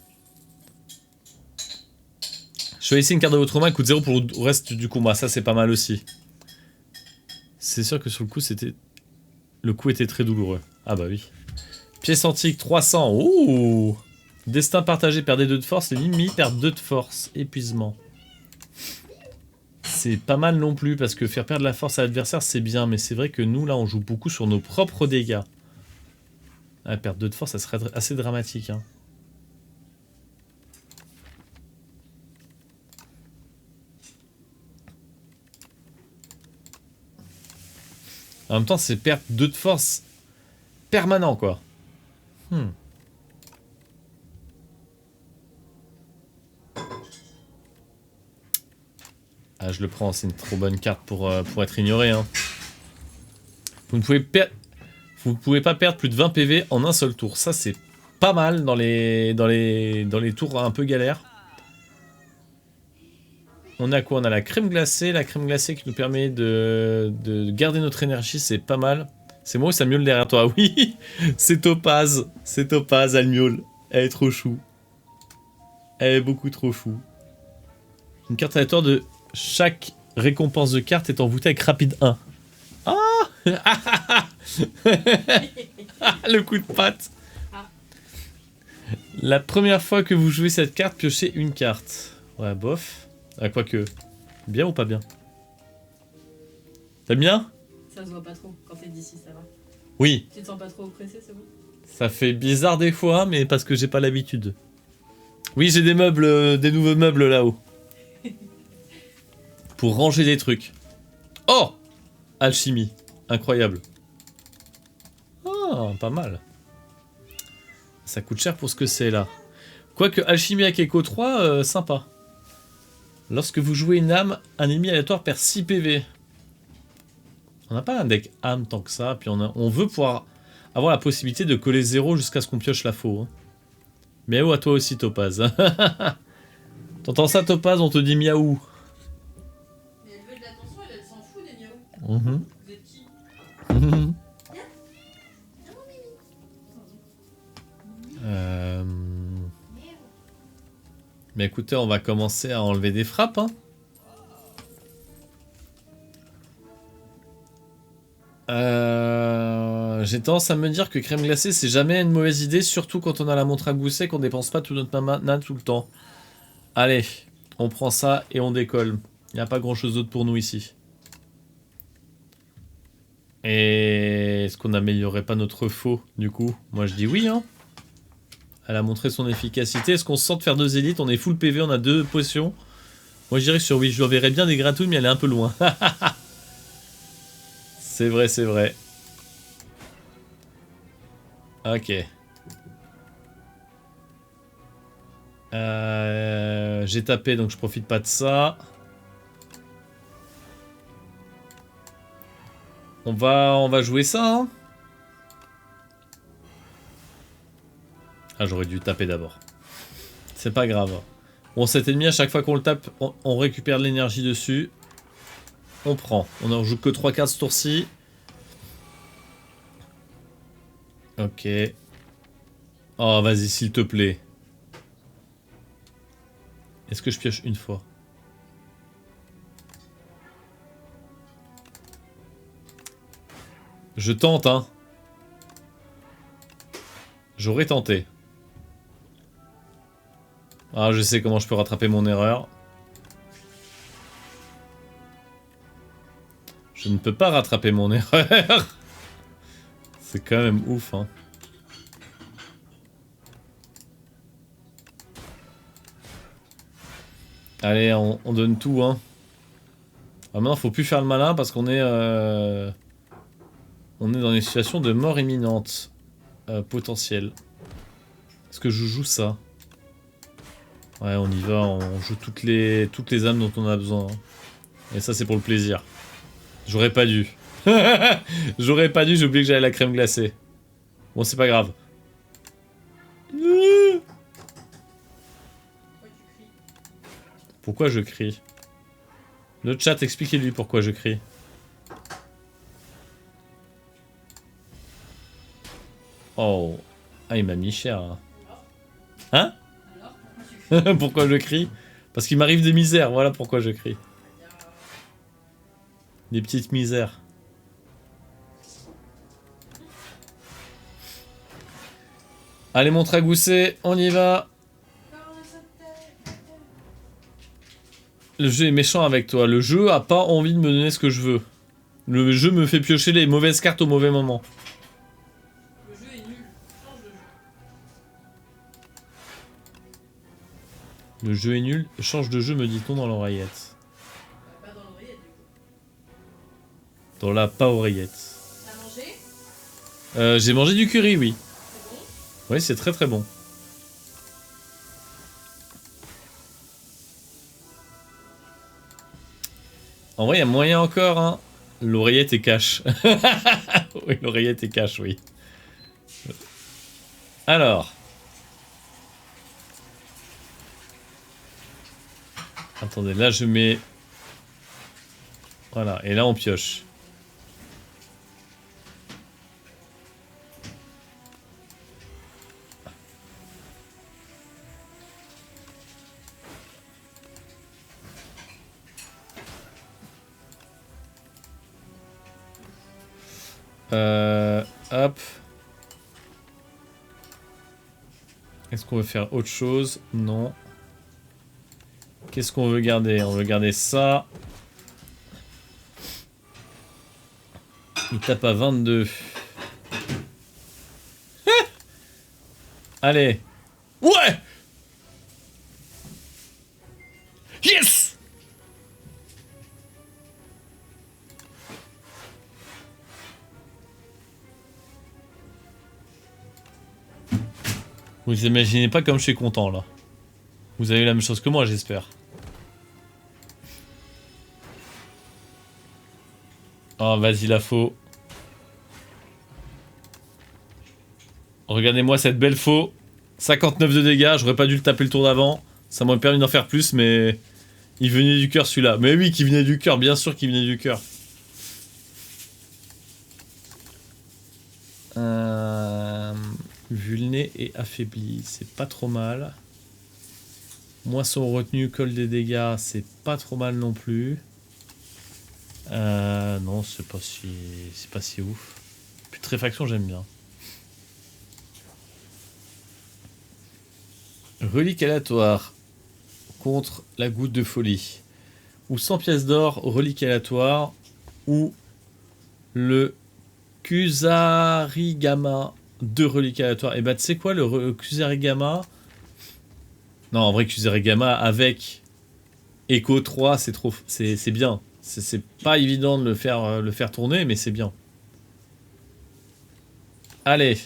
Choisissez une carte de votre main, coûte 0 pour le reste du combat. Ça, c'est pas mal aussi. C'est sûr que sur le coup, c'était... Le coup était très douloureux. Ah bah oui. Pièce antique, 300. Ouh. Destin partagé, perdez 2 de force. Les ennemis perdent 2 de force. Épuisement. C'est pas mal non plus, parce que faire perdre la force à l'adversaire, c'est bien. Mais c'est vrai que nous, là, on joue beaucoup sur nos propres dégâts. Ah, perdre 2 de force, ça serait assez dramatique, hein. En même temps, c'est perdre 2 de force permanent, quoi. Ah, je le prends, c'est une trop bonne carte pour être ignoré, hein. Vous ne pouvez pas perdre plus de 20 PV en un seul tour. Ça, c'est pas mal dans les tours un peu galères. On a quoi? On a la crème glacée. La crème glacée qui nous permet de garder notre énergie, c'est pas mal. C'est moi ou ça miaule derrière toi? Oui, c'est Topaz. C'est Topaz, elle miaule. Elle est trop chou. Elle est beaucoup trop chou. Une carte aléatoire de chaque récompense de carte est envoûtée avec rapide 1. Ah. Le coup de patte. La première fois que vous jouez cette carte, piochez une carte. Ouais, bof. Ah, quoique. Bien ou pas bien? T'aimes bien? Ça se voit pas trop quand t'es d'ici, ça va. Oui. Tu te sens pas trop oppressé, c'est bon? Ça fait bizarre des fois, mais parce que j'ai pas l'habitude. Oui, j'ai des meubles, des nouveaux meubles là-haut. Pour ranger des trucs. Oh! Alchimie. Incroyable. Ah, pas mal. Ça coûte cher pour ce que c'est là. Quoique Alchimie avec Echo 3, sympa. Lorsque vous jouez une âme, un ennemi aléatoire perd 6 PV. On n'a pas un deck âme tant que ça, puis on veut pouvoir avoir la possibilité de coller 0 jusqu'à ce qu'on pioche la faux. Hein. Miaou à toi aussi, Topaz. T'entends ça, Topaz? On te dit miaou. Mais elle veut de l'attention, elle s'en fout des miaou. Mmh. Vous êtes qui? Mais écoutez, on va commencer à enlever des frappes. Hein. J'ai tendance à me dire que crème glacée, c'est jamais une mauvaise idée, surtout quand on a la montre à gousset, qu'on dépense pas tout notre mana tout le temps. Allez, on prend ça et on décolle. Il n'y a pas grand chose d'autre pour nous ici. Et est-ce qu'on n'améliorerait pas notre faux, du coup? Moi je dis oui, hein. Elle a montré son efficacité. Est-ce qu'on se sent de faire 2 élites? On est full PV, on a 2 potions. Moi je dirais que sur oui, je lui verrais bien des gratouilles, mais elle est un peu loin. C'est vrai, c'est vrai. Ok. J'ai tapé, donc je profite pas de ça. On va jouer ça, hein. Ah, j'aurais dû taper d'abord. C'est pas grave. Bon, cet ennemi, à chaque fois qu'on le tape, on récupère de l'énergie dessus. On prend. On en joue que 3 cartes ce tour-ci. Ok. Oh, vas-y, s'il te plaît. Est-ce que je pioche une fois? Je tente, hein. J'aurais tenté. Ah, je sais comment je peux rattraper mon erreur. Je ne peux pas rattraper mon erreur. C'est quand même ouf, hein. Allez, on donne tout, hein. Ah, maintenant, faut plus faire le malin parce qu'on est... On est dans une situation de mort imminente. Potentielle. Est-ce que je joue ça? Ouais, on y va, on joue toutes les âmes dont on a besoin. Hein. Et ça, c'est pour le plaisir. J'aurais pas dû. J'aurais pas dû, j'ai oublié que j'avais la crème glacée. Bon, c'est pas grave. Pourquoi je crie? Le chat, expliquez-lui pourquoi je crie. Oh. Ah, il m'a mis cher. Hein? Alors, pourquoi je crie? Parce qu'il m'arrive des misères, voilà pourquoi je crie. Des petites misères. Allez, mon tragoussé, on y va. Le jeu est méchant avec toi. Le jeu a pas envie de me donner ce que je veux. Le jeu me fait piocher les mauvaises cartes au mauvais moment. Le jeu est nul. Change de jeu. Le jeu est nul. Change de jeu, me dit-on dans l'oreillette. Pas dans l'oreillette du coup. Dans la pas oreillette. T'as mangé? J'ai mangé du curry, oui. C'est bon? Oui, c'est très très bon. En vrai, il y a moyen encore, hein. L'oreillette est cash. Oui, l'oreillette est cash, oui. Alors. Attendez, là je mets... Voilà, et là on pioche. Hop. Est-ce qu'on veut faire autre chose? Non. Qu'est-ce qu'on veut garder? On veut garder ça. Il tape à 22. Allez. Ouais! Yes! Vous imaginez pas comme je suis content là. Vous avez eu la même chose que moi, j'espère. Oh, vas-y, la faux. Regardez-moi cette belle faux. 59 de dégâts, j'aurais pas dû le taper le tour d'avant. Ça m'aurait permis d'en faire plus, mais... Il venait du cœur celui-là. Mais oui, qui venait du cœur, bien sûr qu'il venait du cœur. Vulné et affaibli, c'est pas trop mal. Moisson retenue, colle des dégâts, c'est pas trop mal non plus. Non, c'est pas si ouf. Putréfaction, j'aime bien. Relique aléatoire contre la goutte de folie. Ou 100 pièces d'or, relique aléatoire. Ou le Kusarigama de relique aléatoire. Et bah, tu sais quoi, le Kusarigama. Non, en vrai, Kusarigama avec Echo 3, c'est trop. C'est bien. C'est pas évident de le faire tourner, mais c'est bien. Allez.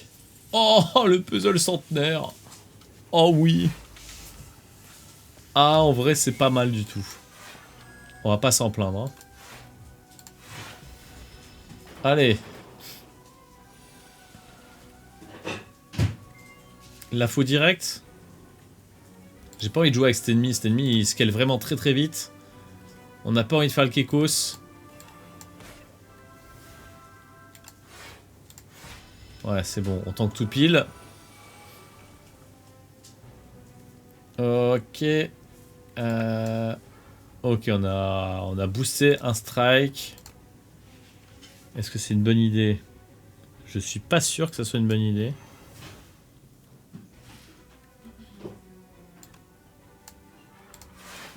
Oh, le puzzle centenaire. Oh oui. Ah, en vrai, c'est pas mal du tout. On va pas s'en plaindre. Hein. Allez. La faux direct. J'ai pas envie de jouer avec cet ennemi. Cet ennemi, il scale vraiment très très vite. On n'a pas envie de faire le Kekos. Ouais, c'est bon. On tank tout pile. Ok. Ok, on a boosté un strike. Est-ce que c'est une bonne idée? Je suis pas sûr que ça soit une bonne idée.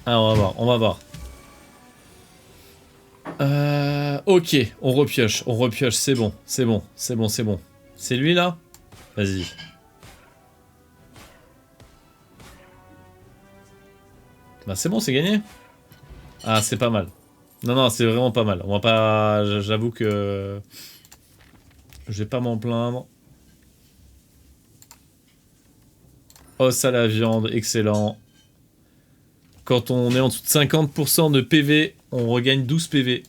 Ah, on va voir, on va voir. Ok, on repioche, c'est bon, c'est bon, c'est bon, c'est bon. C'est lui là? Vas-y. Bah c'est bon, c'est gagné. Ah, c'est pas mal. Non, non, c'est vraiment pas mal. On va pas... J'avoue que... Je vais pas m'en plaindre. Os à la viande, excellent. Quand on est en dessous de 50% de PV, on regagne 12 PV.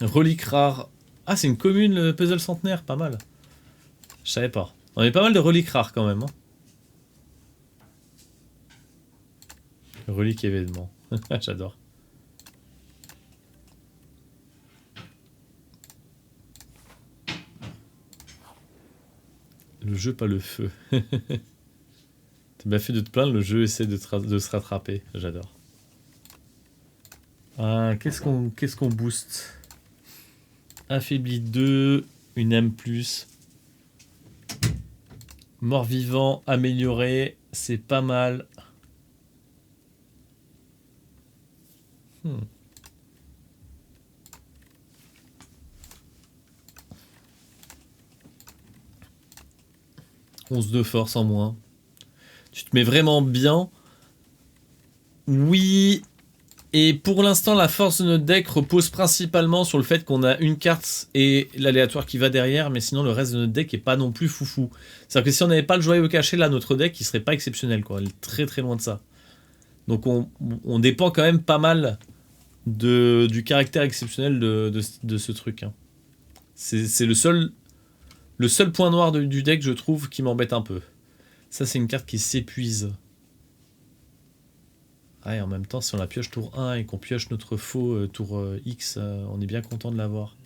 Relique rare. Ah, c'est une commune, le puzzle centenaire, pas mal. Je savais pas. On a pas mal de reliques rares quand même. Hein. Relique événement. J'adore. Le jeu, pas le feu. T'as bien fait de te plaindre, le jeu essaie de se rattraper. J'adore. Qu'est-ce qu'on booste? Affaibli 2, une M+. Mort-vivant, amélioré, c'est pas mal. 11 de force en moins. Tu te mets vraiment bien. Oui. Et pour l'instant, la force de notre deck repose principalement sur le fait qu'on a une carte et l'aléatoire qui va derrière, mais sinon le reste de notre deck est pas non plus foufou. C'est-à-dire que si on n'avait pas le joyau caché, là, notre deck, il serait pas exceptionnel, quoi. Il est très très loin de ça. Donc on dépend quand même pas mal du caractère exceptionnel de ce truc. Hein. C'est le seul point noir du deck, je trouve, qui m'embête un peu. Ça, c'est une carte qui s'épuise. Ah, et en même temps, si on la pioche tour 1 et qu'on pioche notre faux tour X, on est bien content de l'avoir.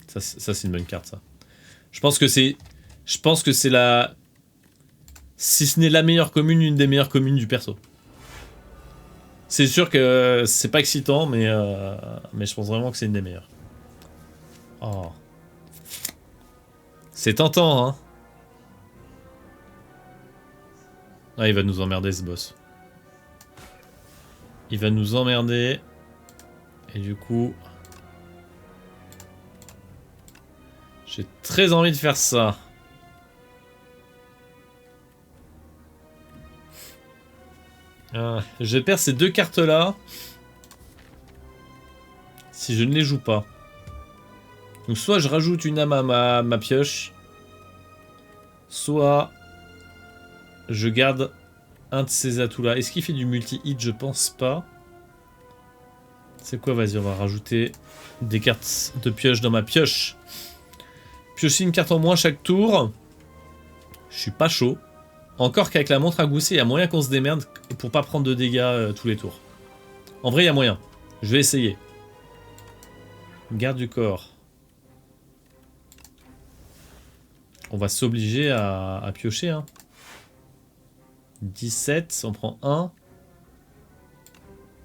Ça c'est une bonne carte, ça. Je pense que c'est la... Si ce n'est la meilleure commune, une des meilleures communes du perso. C'est sûr que c'est pas excitant, mais je pense vraiment que c'est une des meilleures. Oh. C'est tentant, hein. Ah, il va nous emmerder, ce boss. Il va nous emmerder. Et du coup... J'ai très envie de faire ça. Je perds ces deux cartes-là. Si je ne les joue pas. Donc soit je rajoute une âme à ma pioche. Soit... Je garde un de ces atouts-là. Est-ce qu'il fait du multi-hit? Je pense pas. C'est quoi? Vas-y, on va rajouter des cartes de pioche dans ma pioche. Piocher une carte en moins chaque tour. Je suis pas chaud. Encore qu'avec la montre à gousset, il y a moyen qu'on se démerde pour pas prendre de dégâts tous les tours. En vrai, il y a moyen. Je vais essayer. Garde du corps. On va s'obliger à piocher. Hein. 17, on prend 1.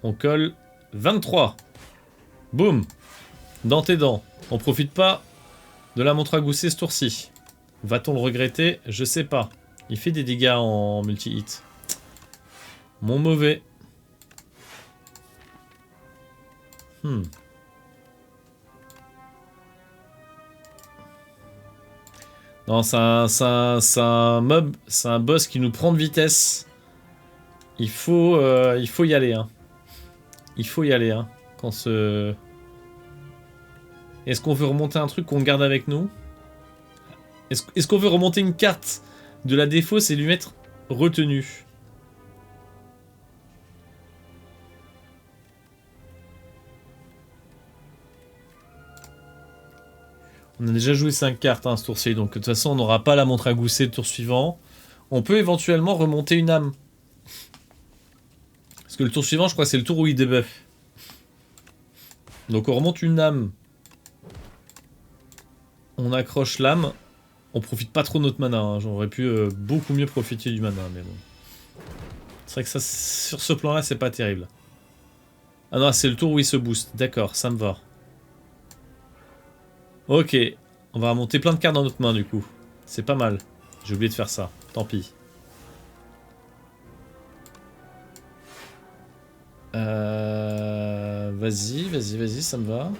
On colle 23. Boum. Dans tes dents. On profite pas de la montre à gousset ce tour-ci. Va-t-on le regretter? Je sais pas. Il fait des dégâts en multi-hit. Mon mauvais. Non, c'est un mob, c'est un boss qui nous prend de vitesse. Il faut y aller. Hein. Il faut y aller. Hein. Est-ce qu'on veut remonter un truc qu'on garde avec nous? Est-ce qu'on veut remonter une carte de la défausse et lui mettre retenu? On a déjà joué 5 cartes ce tour-ci, donc de toute façon on n'aura pas la montre à gousset le tour suivant. On peut éventuellement remonter une âme. Parce que le tour suivant, je crois que c'est le tour où il débuff. Donc on remonte une âme. On accroche l'âme. On profite pas trop de notre mana. J'aurais pu beaucoup mieux profiter du mana, mais bon. C'est vrai que ça, sur ce plan-là, c'est pas terrible. Ah non, c'est le tour où il se booste. D'accord, ça me va. Ok, on va remonter plein de cartes dans notre main du coup. C'est pas mal. J'ai oublié de faire ça. Tant pis. Vas-y, ça me va.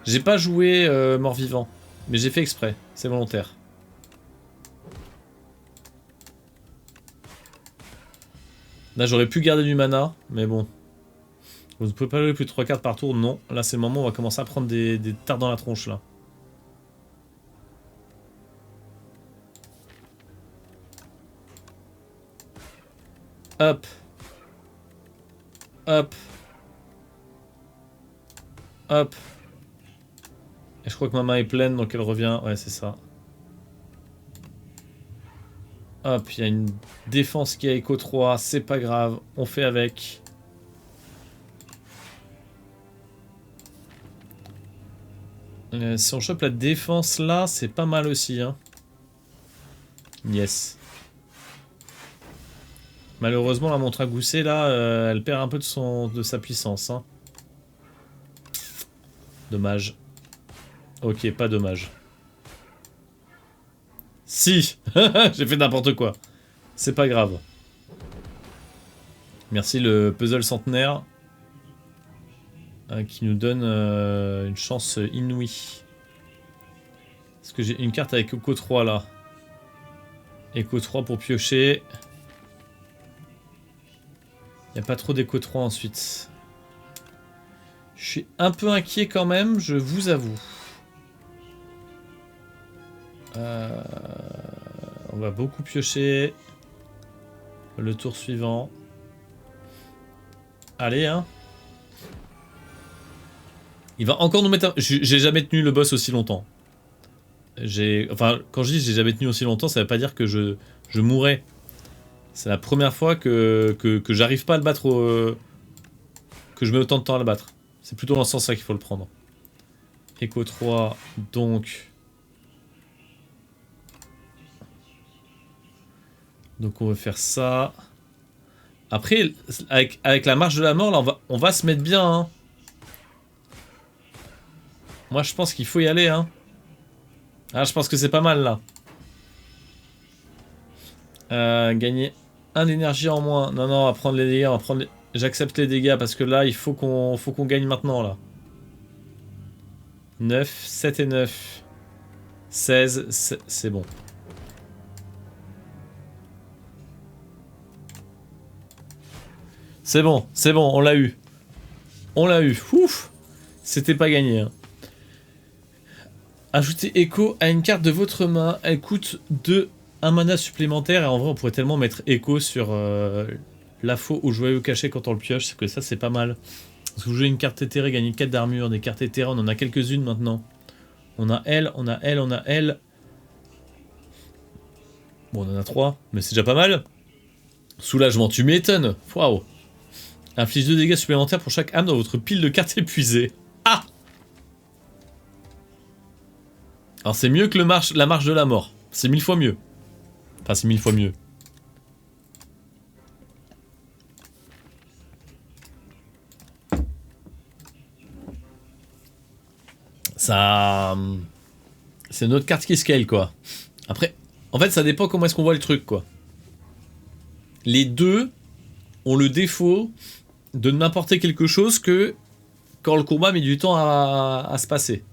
J'ai pas joué mort-vivant, mais j'ai fait exprès. C'est volontaire. Là, j'aurais pu garder du mana, mais bon. Vous ne pouvez pas jouer plus de 3 cartes par tour, non. Là, c'est le moment où on va commencer à prendre des tartes dans la tronche, là. Hop. Hop. Hop. Et je crois que ma main est pleine, donc elle revient. Ouais, c'est ça. Hop, il y a une défense qui a écho 3, c'est pas grave, on fait avec. Si on chope la défense là, c'est pas mal aussi. Hein. Yes. Malheureusement, la montre à gousset là, elle perd un peu de sa puissance. Hein. Dommage. Ok, pas dommage. Si. J'ai fait n'importe quoi. C'est pas grave. Merci le puzzle centenaire. Qui nous donne une chance inouïe. Parce que j'ai une carte avec Echo 3 là. Echo 3 pour piocher. Il n'y a pas trop d'Echo 3 ensuite. Je suis un peu inquiet quand même, je vous avoue. On va beaucoup piocher. Le tour suivant. Allez, hein. Il va encore nous mettre... J'ai jamais tenu le boss aussi longtemps. Enfin, quand je dis j'ai jamais tenu aussi longtemps, ça veut pas dire que je mourrais. C'est la première fois que j'arrive pas à le battre que je mets autant de temps à le battre. C'est plutôt dans ce sens-là qu'il faut le prendre. Echo 3, donc... Donc on va faire ça. Après, avec la marche de la mort, là, on va se mettre bien, hein. Moi, je pense qu'il faut y aller, hein. Ah, je pense que c'est pas mal, là. Gagner 1 d'énergie en moins. Non, non, on va prendre les dégâts, on va prendre les... J'accepte les dégâts, parce que là, il faut qu'on gagne maintenant, là. 9, 7 et 9. 16, c'est bon. C'est bon, on l'a eu. On l'a eu. Ouf. C'était pas gagné, hein. Ajoutez Echo à une carte de votre main. Elle coûte 1 mana supplémentaire. Et en vrai, on pourrait tellement mettre Echo sur la faux ou joyau caché quand on le pioche. C'est que ça, c'est pas mal. Parce que vous jouez une carte éthérée, gagnez 4 d'armure. Des cartes éthérées, on en a quelques-unes maintenant. On a elle, on a elle, on a elle. Bon, on en a 3, mais c'est déjà pas mal. Soulagement, tu m'étonnes. Waouh. Inflige 2 dégâts supplémentaires pour chaque âme dans votre pile de cartes épuisées. Ah! Alors c'est mieux que la marche de la mort. C'est 1000 fois mieux. Enfin, c'est 1000 fois mieux. Ça... C'est une autre carte qui scale, quoi. Après, en fait, ça dépend comment est-ce qu'on voit le truc, quoi. Les deux ont le défaut de ne m'apporter quelque chose que quand le combat met du temps à se passer.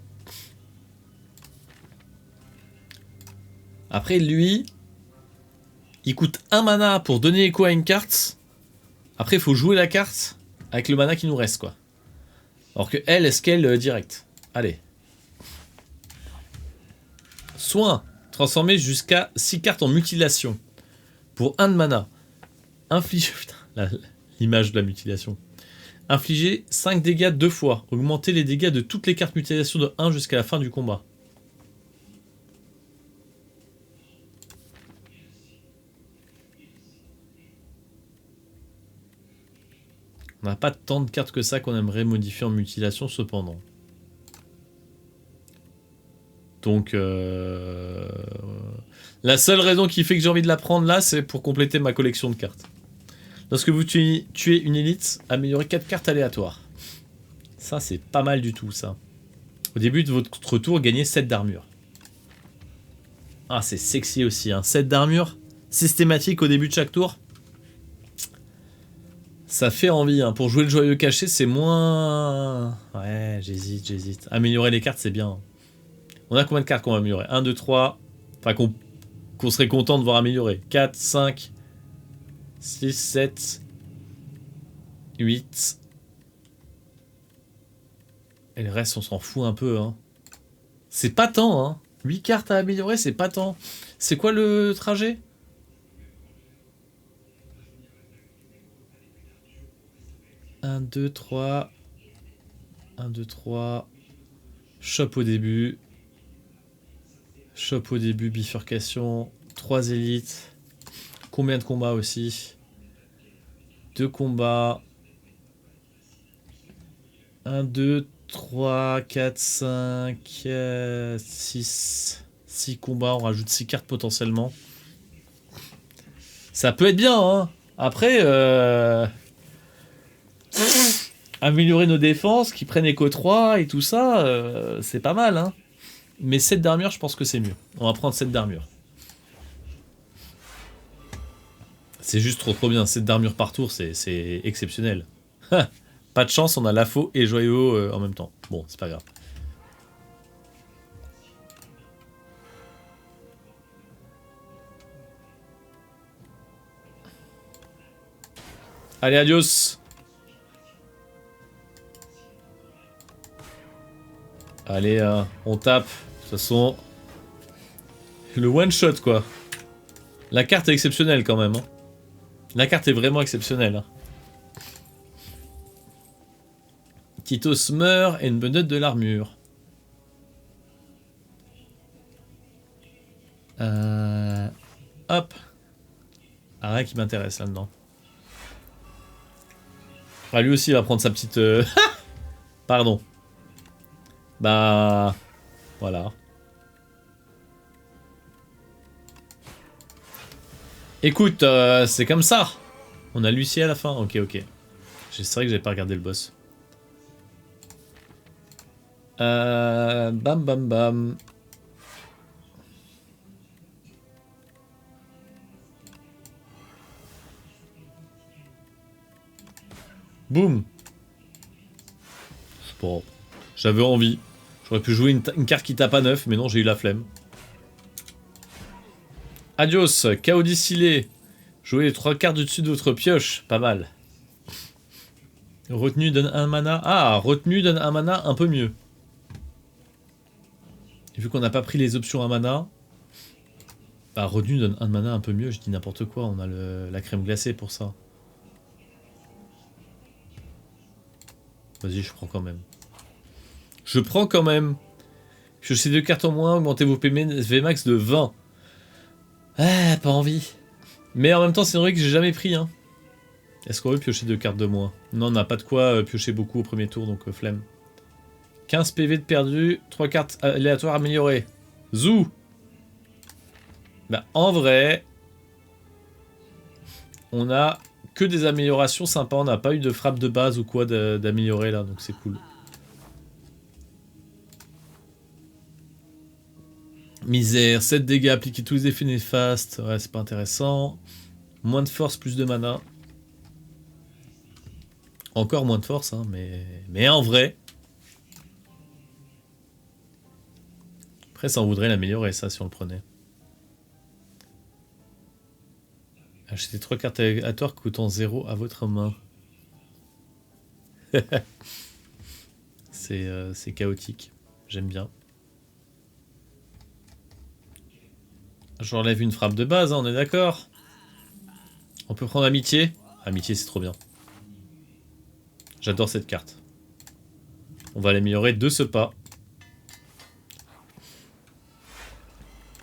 Après, lui, il coûte 1 mana pour donner écho à une carte. Après, il faut jouer la carte avec le mana qui nous reste, quoi. Alors que elle scale direct. Allez. Soin. Transformer jusqu'à 6 cartes en mutilation. Pour 1 de mana. Infliger... Putain, l'image de la mutilation. Infliger 5 dégâts 2 fois. Augmenter les dégâts de toutes les cartes mutilation de 1 jusqu'à la fin du combat. On n'a pas tant de cartes que ça qu'on aimerait modifier en mutilation cependant. Donc, la seule raison qui fait que j'ai envie de la prendre là, c'est pour compléter ma collection de cartes. Lorsque vous tuez une élite, améliorez 4 cartes aléatoires. Ça, c'est pas mal du tout, ça. Au début de votre tour, gagnez 7 d'armure. Ah, c'est sexy aussi, hein. 7 d'armure, systématique au début de chaque tour. Ça fait envie, hein. Pour jouer le joyeux caché, c'est moins... Ouais, j'hésite. Améliorer les cartes, c'est bien. On a combien de cartes qu'on va améliorer? 1, 2, 3... Enfin, qu'on serait content de voir améliorer. 4, 5, 6, 7, 8... Et le reste, on s'en fout un peu, hein. C'est pas tant, hein. 8 cartes à améliorer, c'est pas tant. C'est quoi le trajet? 1, 2, 3... 1, 2, 3... Shop au début. Shop au début, bifurcation. 3 élites. Combien de combats aussi? 2 combats. 1, 2, 3, 4, 5, 6. 6 combats, on rajoute 6 cartes potentiellement. Ça peut être bien, hein. Après, améliorer nos défenses, qui prennent Echo 3 et tout ça, c'est pas mal, hein. Mais 7 d'armure, je pense que c'est mieux. On va prendre 7 d'armure. C'est juste trop bien. 7 d'armure par tour, c'est exceptionnel. Pas de chance, on a Lafaux et Joyeux en même temps. Bon, c'est pas grave. Allez, adios. Allez, on tape. De toute façon, le one shot quoi. La carte est exceptionnelle quand même. Hein. La carte est vraiment exceptionnelle. Hein. Titos meurt et une benote de l'armure. Hop. Ah, rien qui m'intéresse là-dedans. Ah, lui aussi il va prendre sa petite... Pardon. Bah... Voilà. Écoute, c'est comme ça. On a Lucie à la fin. Ok. C'est vrai que j'avais pas regardé le boss. Bam. Boum. Bon, j'avais envie. J'aurais pu jouer une carte qui tape à 9, mais non, j'ai eu la flemme. Adios, chaos distillé. Jouez les 3 cartes du dessus de votre pioche. Pas mal. Retenue donne 1 mana. Ah, retenue donne 1 mana un peu mieux. Et vu qu'on n'a pas pris les options 1 mana... Bah, retenue donne 1 mana un peu mieux, je dis n'importe quoi. On a la crème glacée pour ça. Vas-y, je prends quand même. Piochez 2 cartes en moins, augmentez vos VMAX de 20. Ah, pas envie. Mais en même temps, c'est vrai que j'ai jamais pris. Hein. Est-ce qu'on veut piocher 2 cartes de moins? Non, on n'a pas de quoi piocher beaucoup au premier tour, donc flemme. 15 PV de perdu, 3 cartes aléatoires améliorées. Zou. Bah, en vrai, on a que des améliorations sympas. On n'a pas eu de frappe de base ou quoi d'améliorer là, donc c'est cool. Misère, 7 dégâts, appliquer tous les effets néfastes. Ouais, c'est pas intéressant. Moins de force, plus de mana. Encore moins de force, hein, mais en vrai. Après, ça en voudrait l'améliorer, ça, si on le prenait. Achetez 3 cartes aléatoires coûtant 0 à votre main. C'est chaotique. J'aime bien. J'enlève une frappe de base, hein, on est d'accord. On peut prendre amitié. Amitié, c'est trop bien. J'adore cette carte. On va l'améliorer de ce pas.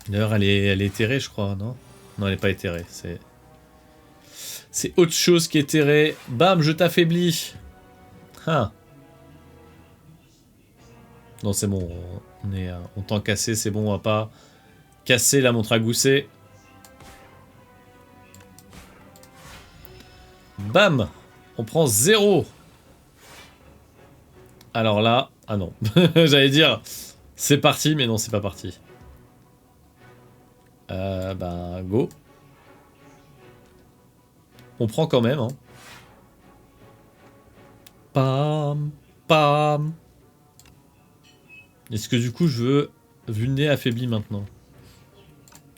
D'ailleurs, elle est éthérée, je crois, non? Non, elle n'est pas éthérée. C'est autre chose qui est terré. Bam, je t'affaiblis. Ah. Non, c'est bon. On tend cassé, c'est bon, on va pas casser la montre à gousset. Bam. On prend 0. Alors là... Ah non. J'allais dire... C'est parti, mais non, c'est pas parti. Bah, go. On prend quand même, hein. Pam, pam. Est-ce que du coup, je veux vulné affaibli maintenant?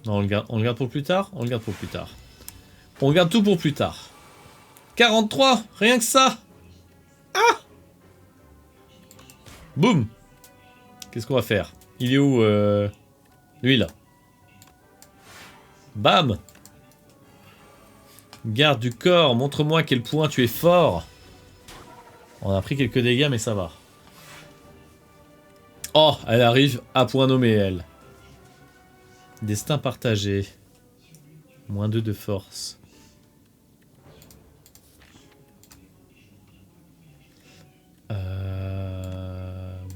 Non, on le garde pour plus tard? On le garde pour plus tard. On garde tout pour plus tard. 43, rien que ça. Ah. Boum. Qu'est-ce qu'on va faire? Il est où lui là. Bam. Garde du corps, montre-moi à quel point tu es fort. On a pris quelques dégâts mais ça va. Oh, elle arrive à point nommé elle. Destin partagé. -2 de force.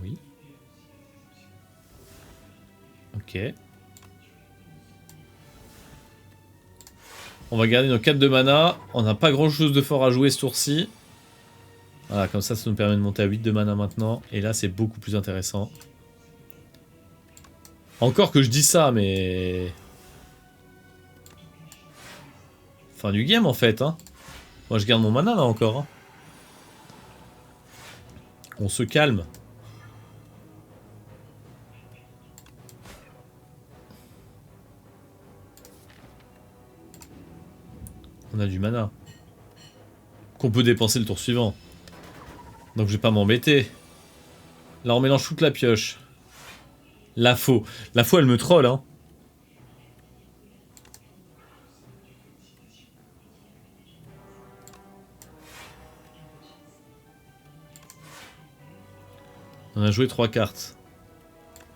Oui. Ok. On va garder nos 4 de mana. On n'a pas grand chose de fort à jouer ce tour-ci. Voilà, comme ça nous permet de monter à 8 de mana maintenant. Et là, c'est beaucoup plus intéressant. Encore que je dis ça, mais... Fin du game, en fait, hein. Moi, je garde mon mana, là, encore, hein. On se calme. On a du mana. Qu'on peut dépenser le tour suivant. Donc je vais pas m'embêter. Là on mélange toute la pioche. La faux. La faux elle me troll hein. On a joué 3 cartes.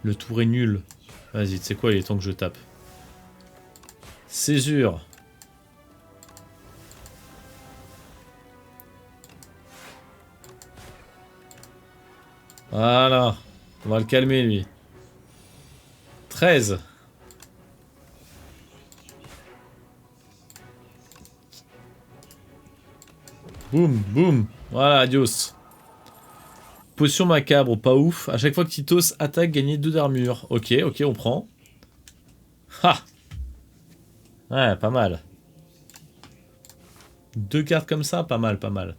Le tour est nul. Vas-y, tu sais quoi, il est temps que je tape. Césure. Voilà. On va le calmer, lui. 13. Boum, boum. Voilà, adios. Potion macabre, pas ouf. À chaque fois que Titos attaque, gagnez 2 d'armure. Ok, ok, on prend. Ha! Ouais, pas mal. 2 cartes comme ça, pas mal, pas mal.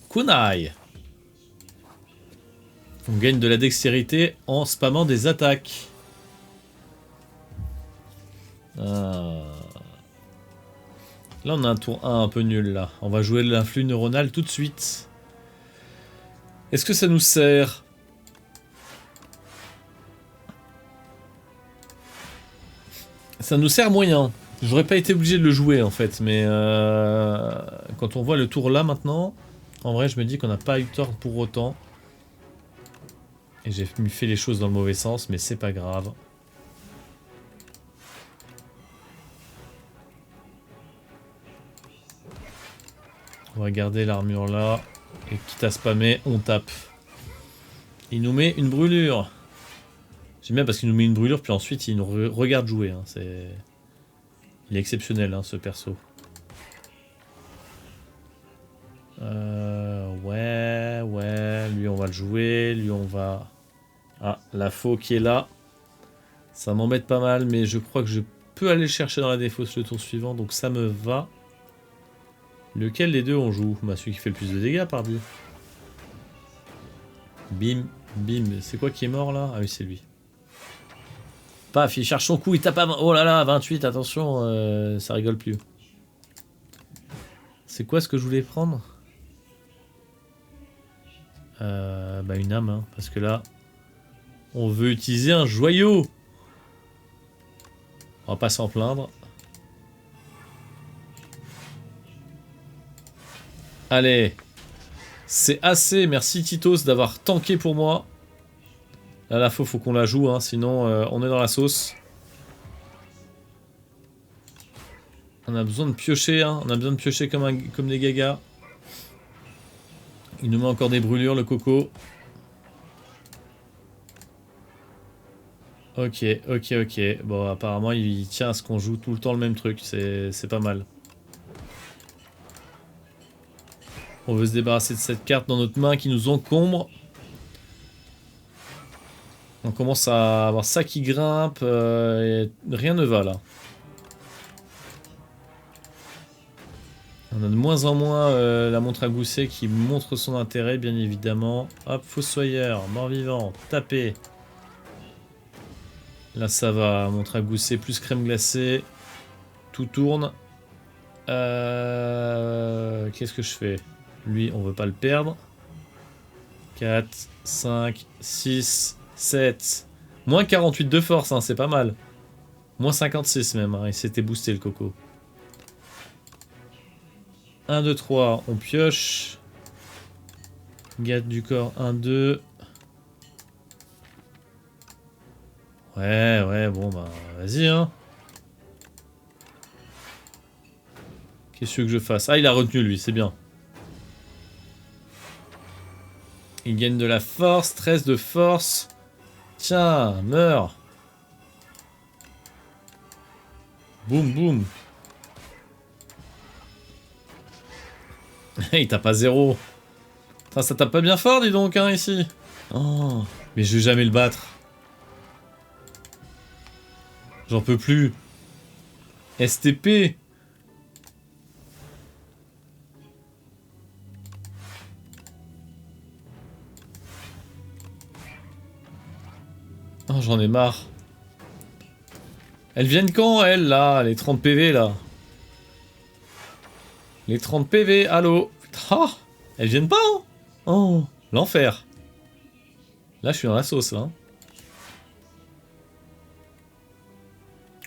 Kunai. On gagne de la dextérité en spammant des attaques. Là, on a un tour 1 un peu nul, là. On va jouer l'influx neuronal tout de suite. Est-ce que ça nous sert? Ça nous sert moyen. J'aurais pas été obligé de le jouer, en fait. Mais quand on voit le tour là, maintenant... En vrai, je me dis qu'on n'a pas eu tort pour autant. Et j'ai fait les choses dans le mauvais sens, mais c'est pas grave. On va garder l'armure là. Et quitte à spammer, on tape. Il nous met une brûlure. J'aime bien parce qu'il nous met une brûlure, puis ensuite il nous regarde jouer. Hein. Il est exceptionnel, hein, ce perso. Ouais, lui on va le jouer, lui on va... Ah, la faux qui est là. Ça m'embête pas mal, mais je crois que je peux aller le chercher dans la défausse le tour suivant, donc ça me va. Lequel des deux on joue? Bah celui qui fait le plus de dégâts, pardi. Bim, bim, c'est quoi qui est mort là? Ah oui, c'est lui. Paf, il cherche son coup, il tape à... Oh là là, 28, attention, ça rigole plus. C'est quoi ce que je voulais prendre? Bah une âme, hein, parce que là, on veut utiliser un joyau. On va pas s'en plaindre. Allez, c'est assez, merci Titos d'avoir tanké pour moi. Là, la faut qu'on la joue, hein, sinon on est dans la sauce. On a besoin de piocher, hein. On a besoin de piocher comme des gagas. Il nous met encore des brûlures, le coco. Ok, ok, ok. Bon, apparemment, il tient à ce qu'on joue tout le temps le même truc. C'est pas mal. On veut se débarrasser de cette carte dans notre main qui nous encombre. On commence à avoir ça qui grimpe. Et rien ne va, là. On a de moins en moins la montre à gousset qui montre son intérêt, bien évidemment. Hop, fossoyeur, mort-vivant, tapé. Là, ça va. Montre à gousset plus crème glacée. Tout tourne. Qu'est-ce que je fais? Lui, on veut pas le perdre. 4, 5, 6, 7. Moins 48 de force, hein, c'est pas mal. Moins 56 même, hein, il s'était boosté le coco. 1, 2, 3, on pioche. Garde du corps, 1, 2. Ouais, bon, bah, vas-y, hein. Qu'est-ce que je fasse? Ah, il a retenu, lui, c'est bien. Il gagne de la force, 13 de force. Tiens, meurs. Boum, boum. Il tape pas 0. Putain, ça tape pas bien fort, dis donc, hein, ici. Oh, mais je vais jamais le battre. J'en peux plus. STP. Oh, j'en ai marre. Elles viennent quand, elles, là? Les 30 PV, là? Les 30 PV, allô? Oh, elles viennent pas, hein? Oh, l'enfer. Là, je suis dans la sauce, là.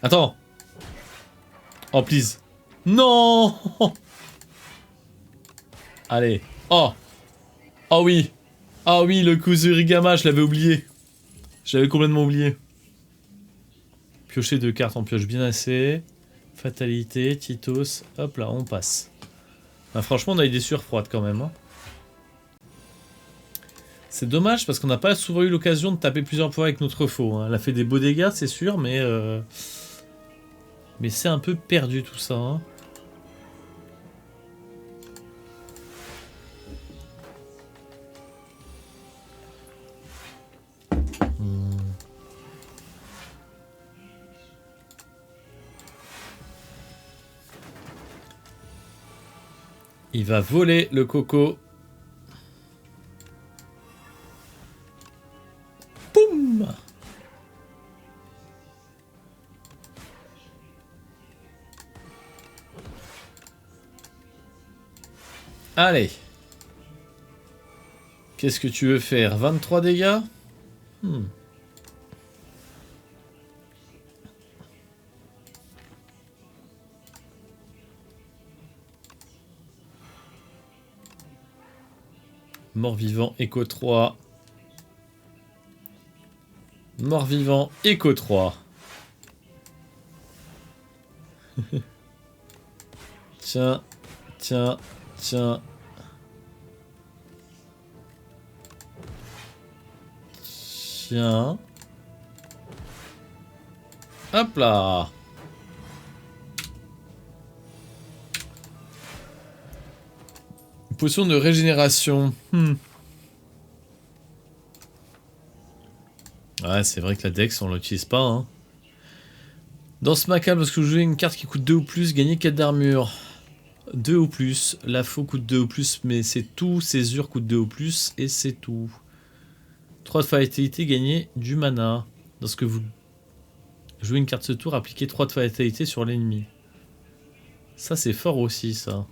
Attends. Oh, please. Non. Allez. Oh. Oh oui. Ah oui, le Kuzurigama, je l'avais oublié. Je l'avais complètement oublié. Piocher 2 cartes, on pioche bien assez. Fatalité, Titos. Hop là, on passe. Ah, franchement, on a eu des sueurs froides quand même. Hein. C'est dommage parce qu'on n'a pas souvent eu l'occasion de taper plusieurs fois avec notre faux. Hein. Elle a fait des beaux dégâts, c'est sûr, mais c'est un peu perdu tout ça. Hein. Il va voler le coco. Boum! Allez. Qu'est-ce que tu veux faire? 23 dégâts? Mort-vivant, écho 3. Mort-vivant, écho 3. Tiens, tiens, tiens. Tiens. Hop là. Potion de régénération. Ouais, c'est vrai que la Dex, on l'utilise pas. Hein. Dans ce macabre, parce que vous jouez une carte qui coûte 2 ou plus, gagnez 4 d'armure. 2 ou plus. La faux coûte 2 ou plus, mais c'est tout. Césure coûte 2 ou plus, et c'est tout. 3 de fatalité, gagnez du mana. Lorsque vous jouez une carte ce tour, appliquez 3 de fatalité sur l'ennemi. Ça, c'est fort aussi, ça.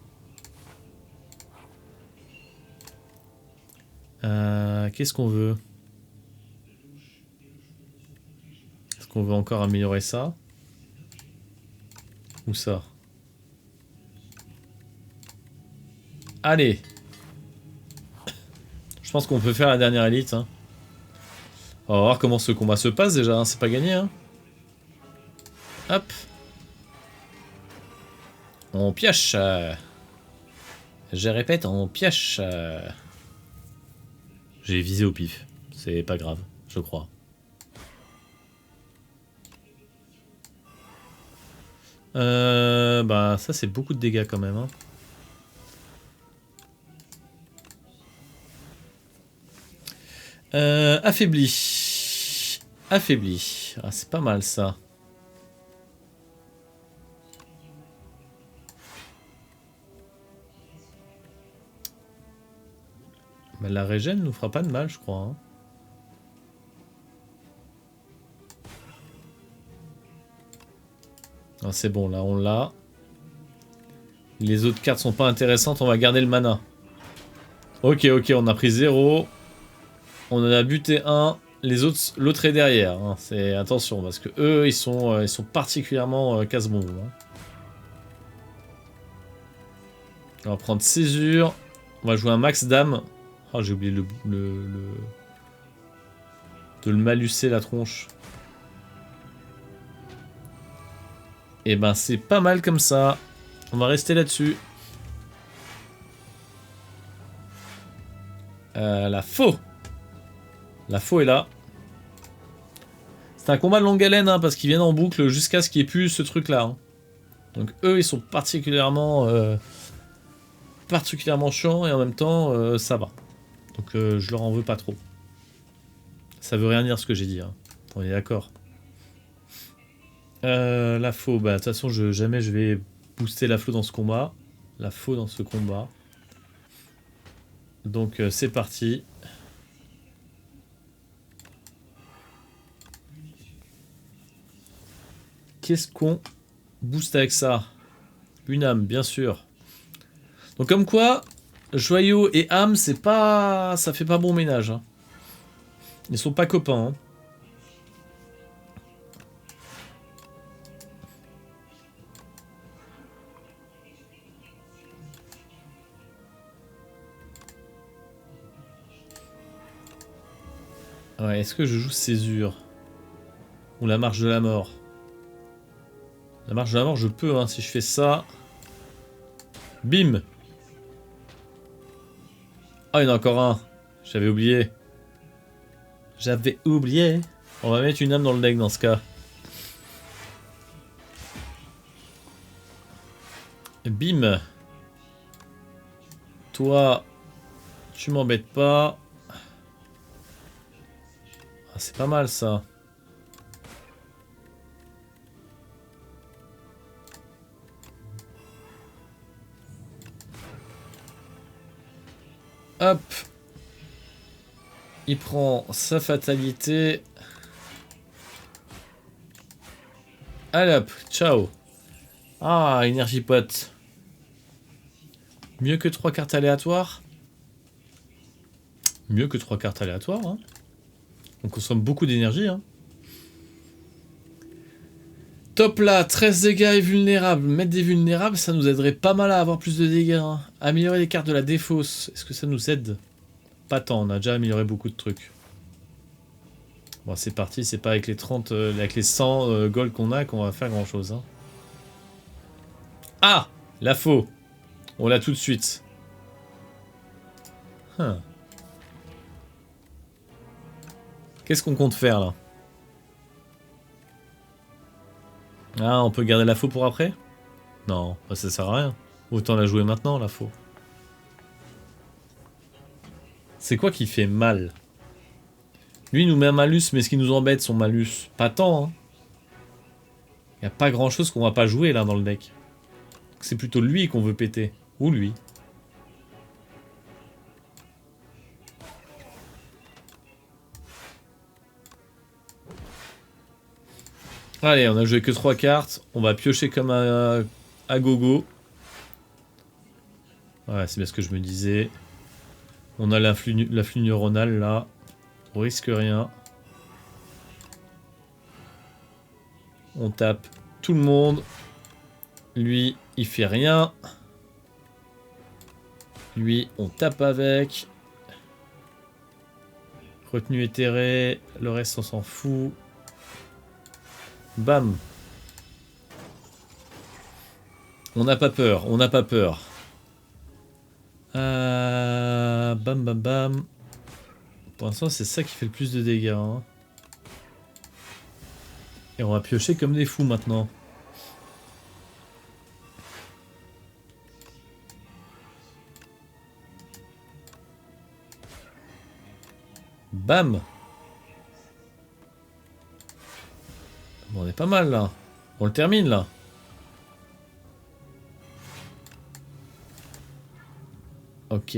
Qu'est-ce qu'on veut? Est-ce qu'on veut encore améliorer ça? Ou ça? Allez! Je pense qu'on peut faire la dernière élite. Hein. On va voir comment ce combat se passe déjà. Hein. C'est pas gagné. Hein. Hop! On pioche. Je répète, on pioche. J'ai visé au pif. C'est pas grave, je crois. Bah ça c'est beaucoup de dégâts quand même. Hein. Affaibli. Affaibli. Ah, c'est pas mal ça. Mais la régène nous fera pas de mal, je crois. Hein. Ah, c'est bon, là on l'a. Les autres cartes sont pas intéressantes, on va garder le mana. Ok, ok, on a pris 0. On en a buté 1. Les autres, l'autre est derrière. Hein. C'est attention parce que eux, ils sont particulièrement casse-bonbons. Hein. On va prendre césure. On va jouer un max d'âme. Oh, j'ai oublié de le malusser la tronche. Et ben c'est pas mal comme ça. On va rester là-dessus. La faux. La faux est là. C'est un combat de longue haleine hein, parce qu'ils viennent en boucle jusqu'à ce qu'il n'y ait plus ce truc là. Hein. Donc eux ils sont particulièrement chiants et en même temps ça va. Donc je leur en veux pas trop. Ça veut rien dire ce que j'ai dit. Hein. On est d'accord. La faux, bah de toute façon jamais je vais booster la faux dans ce combat. La faux dans ce combat. Donc c'est parti. Qu'est-ce qu'on booste avec ça? Une âme, bien sûr. Donc comme quoi, joyau et âme, c'est pas, ça fait pas bon ménage. Hein. Ils sont pas copains. Hein. Ouais, est-ce que je joue césure? Ou la marche de la mort? La marche de la mort, je peux, hein, si je fais ça. Bim! Ah, il y en a encore un. J'avais oublié. J'avais oublié. On va mettre une âme dans le deck dans ce cas. Bim! Toi, tu m'embêtes pas. Ah, c'est pas mal ça. Hop. Il prend sa fatalité. Allez hop, ciao. Ah, énergie pote. Mieux que 3 cartes aléatoires. Mieux que 3 cartes aléatoires. Hein. On consomme beaucoup d'énergie. Hein. Top là, 13 dégâts et vulnérable. Mettre des vulnérables, ça nous aiderait pas mal à avoir plus de dégâts. Hein. Améliorer les cartes de la défausse. Est-ce que ça nous aide? Pas tant, on a déjà amélioré beaucoup de trucs. Bon, c'est parti, c'est pas avec les 30, avec les 100 gold qu'on a qu'on va faire grand chose. Hein. Ah! La faux. On l'a tout de suite. Huh. Qu'est-ce qu'on compte faire là? Ah, on peut garder la faux pour après? Non, bah, ça sert à rien. Autant la jouer maintenant, la faux. C'est quoi qui fait mal? Lui, il nous met un malus, mais ce qui nous embête, son malus, pas tant. Hein. Y a pas grand chose qu'on va pas jouer là dans le deck. C'est plutôt lui qu'on veut péter. Ou lui. Allez, on a joué que 3 cartes. On va piocher comme à gogo. Ouais, c'est bien ce que je me disais. On a l'afflux neuronal là. On risque rien. On tape tout le monde. Lui, il fait rien. Lui, on tape avec. Retenue éthérée. Le reste, on s'en fout. Bam. On n'a pas peur, on n'a pas peur. Bam bam bam. Pour l'instant, c'est ça qui fait le plus de dégâts. Hein. Et on va piocher comme des fous maintenant. Bam. Bon, on est pas mal là. On le termine là. Ok.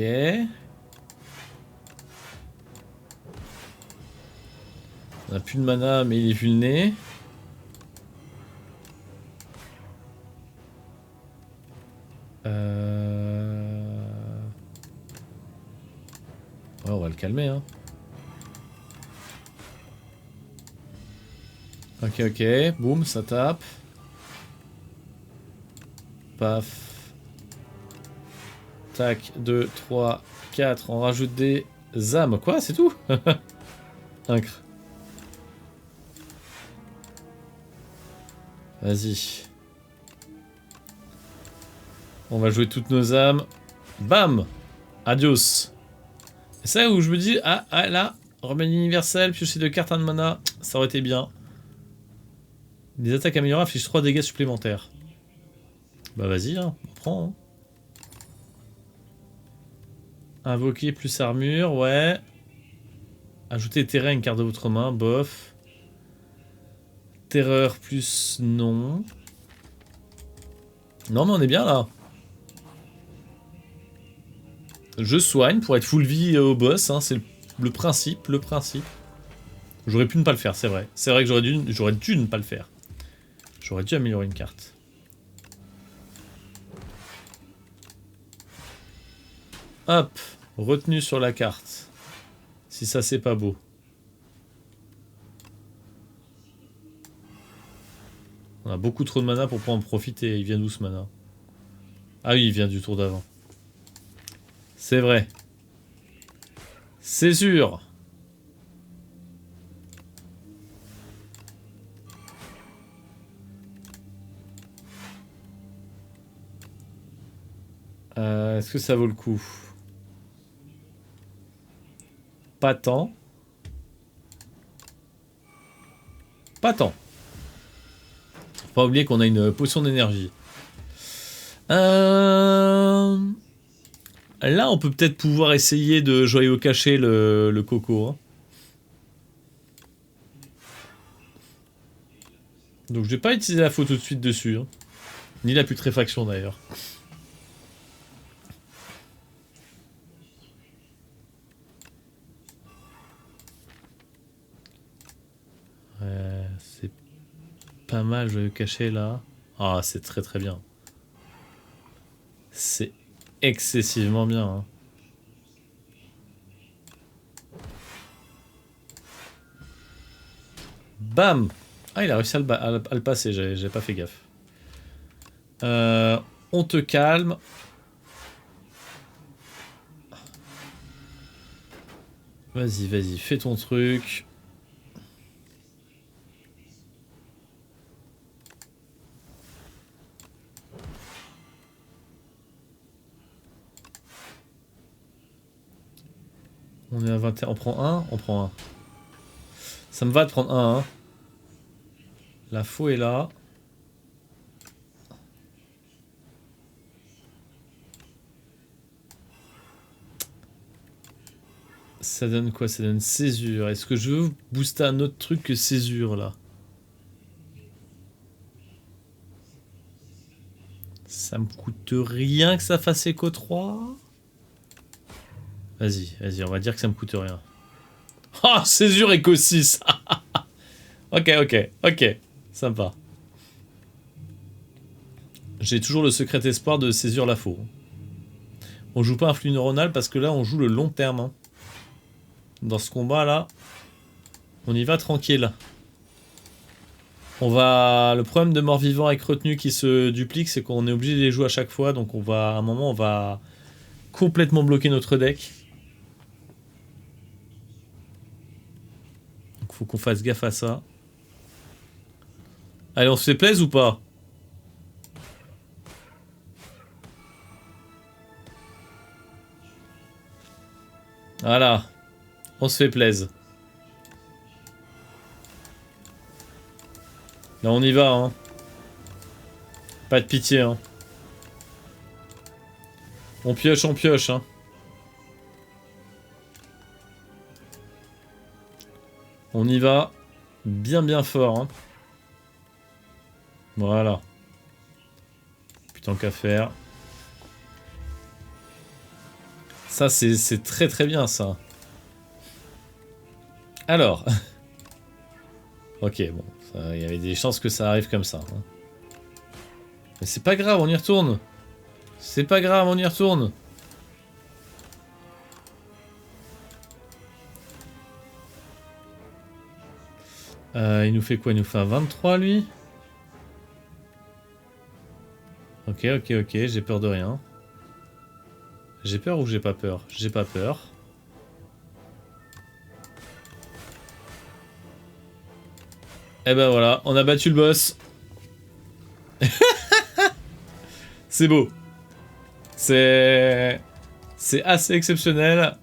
On a plus de mana, mais il est vulné. Ouais, on va le calmer, hein. Ok, ok. Boum, ça tape. Paf. Tac, 2, 3, 4. On rajoute des âmes. Quoi, c'est tout? Incre. Vas-y. On va jouer toutes nos âmes. Bam! Adios. C'est ça où je me dis, ah là, remède universel, piocher 2 cartes, 1 de mana, ça aurait été bien. Des attaques améliorées affichent 3 dégâts supplémentaires. Bah vas-y, hein, on prend. Hein. Invoquer plus armure, ouais. Ajouter terrain à une carte de votre main, bof. Terreur plus non. Non mais on est bien là. Je soigne pour être full vie au boss, hein, c'est le principe, le principe. J'aurais pu ne pas le faire, c'est vrai. C'est vrai que j'aurais dû ne pas le faire. J'aurais dû améliorer une carte. Hop, retenu sur la carte. Si ça c'est pas beau. On a beaucoup trop de mana pour pouvoir en profiter. Il vient d'où ce mana? Ah oui, il vient du tour d'avant. C'est vrai. C'est sûr. Est-ce que ça vaut le coup? Pas tant. Pas tant. Faut pas oublier qu'on a une potion d'énergie. Là, on peut peut-être pouvoir essayer de joyau caché le coco. Hein. Donc je vais pas utiliser la faute tout de suite dessus. Hein. Ni la putréfaction d'ailleurs. C'est pas mal joyau caché là. Ah, c'est très très bien. C'est excessivement bien. Hein. Bam! Ah, il a réussi à le passer, j'ai pas fait gaffe. On te calme. Vas-y, vas-y, fais ton truc. On est à 21. On prend un? On prend un. Ça me va de prendre un. Hein. La faux est là. Ça donne quoi? Ça donne césure. Est-ce que je veux booster un autre truc que césure là? Ça me coûte rien que ça fasse écho 3. Vas-y, vas-y, on va dire que ça me coûte rien. Ah, oh, césure écho 6. Ok, ok, ok. Sympa. J'ai toujours le secret espoir de césure la faux. On joue pas un flux neuronal parce que là on joue le long terme. Hein. Dans ce combat là, on y va tranquille. On va. Le problème de mort-vivant avec retenue qui se duplique, c'est qu'on est obligé de les jouer à chaque fois. Donc on va. À un moment, on va complètement bloquer notre deck. Donc faut qu'on fasse gaffe à ça. Allez, on se fait plaisir ou pas? Voilà. On se fait plaisir. Là, on y va, hein. Pas de pitié, hein. On pioche, hein. On y va bien fort, hein. Voilà. Putain qu'à faire. Ça, c'est très bien, ça. Alors. Ok, bon. Il y avait des chances que ça arrive comme ça. Hein. Mais c'est pas grave, on y retourne. C'est pas grave, on y retourne. Il nous fait quoi? Il nous fait un 23, lui? Ok, j'ai peur de rien. J'ai peur ou j'ai pas peur? J'ai pas peur. Et ben voilà, on a battu le boss. C'est beau. C'est assez exceptionnel.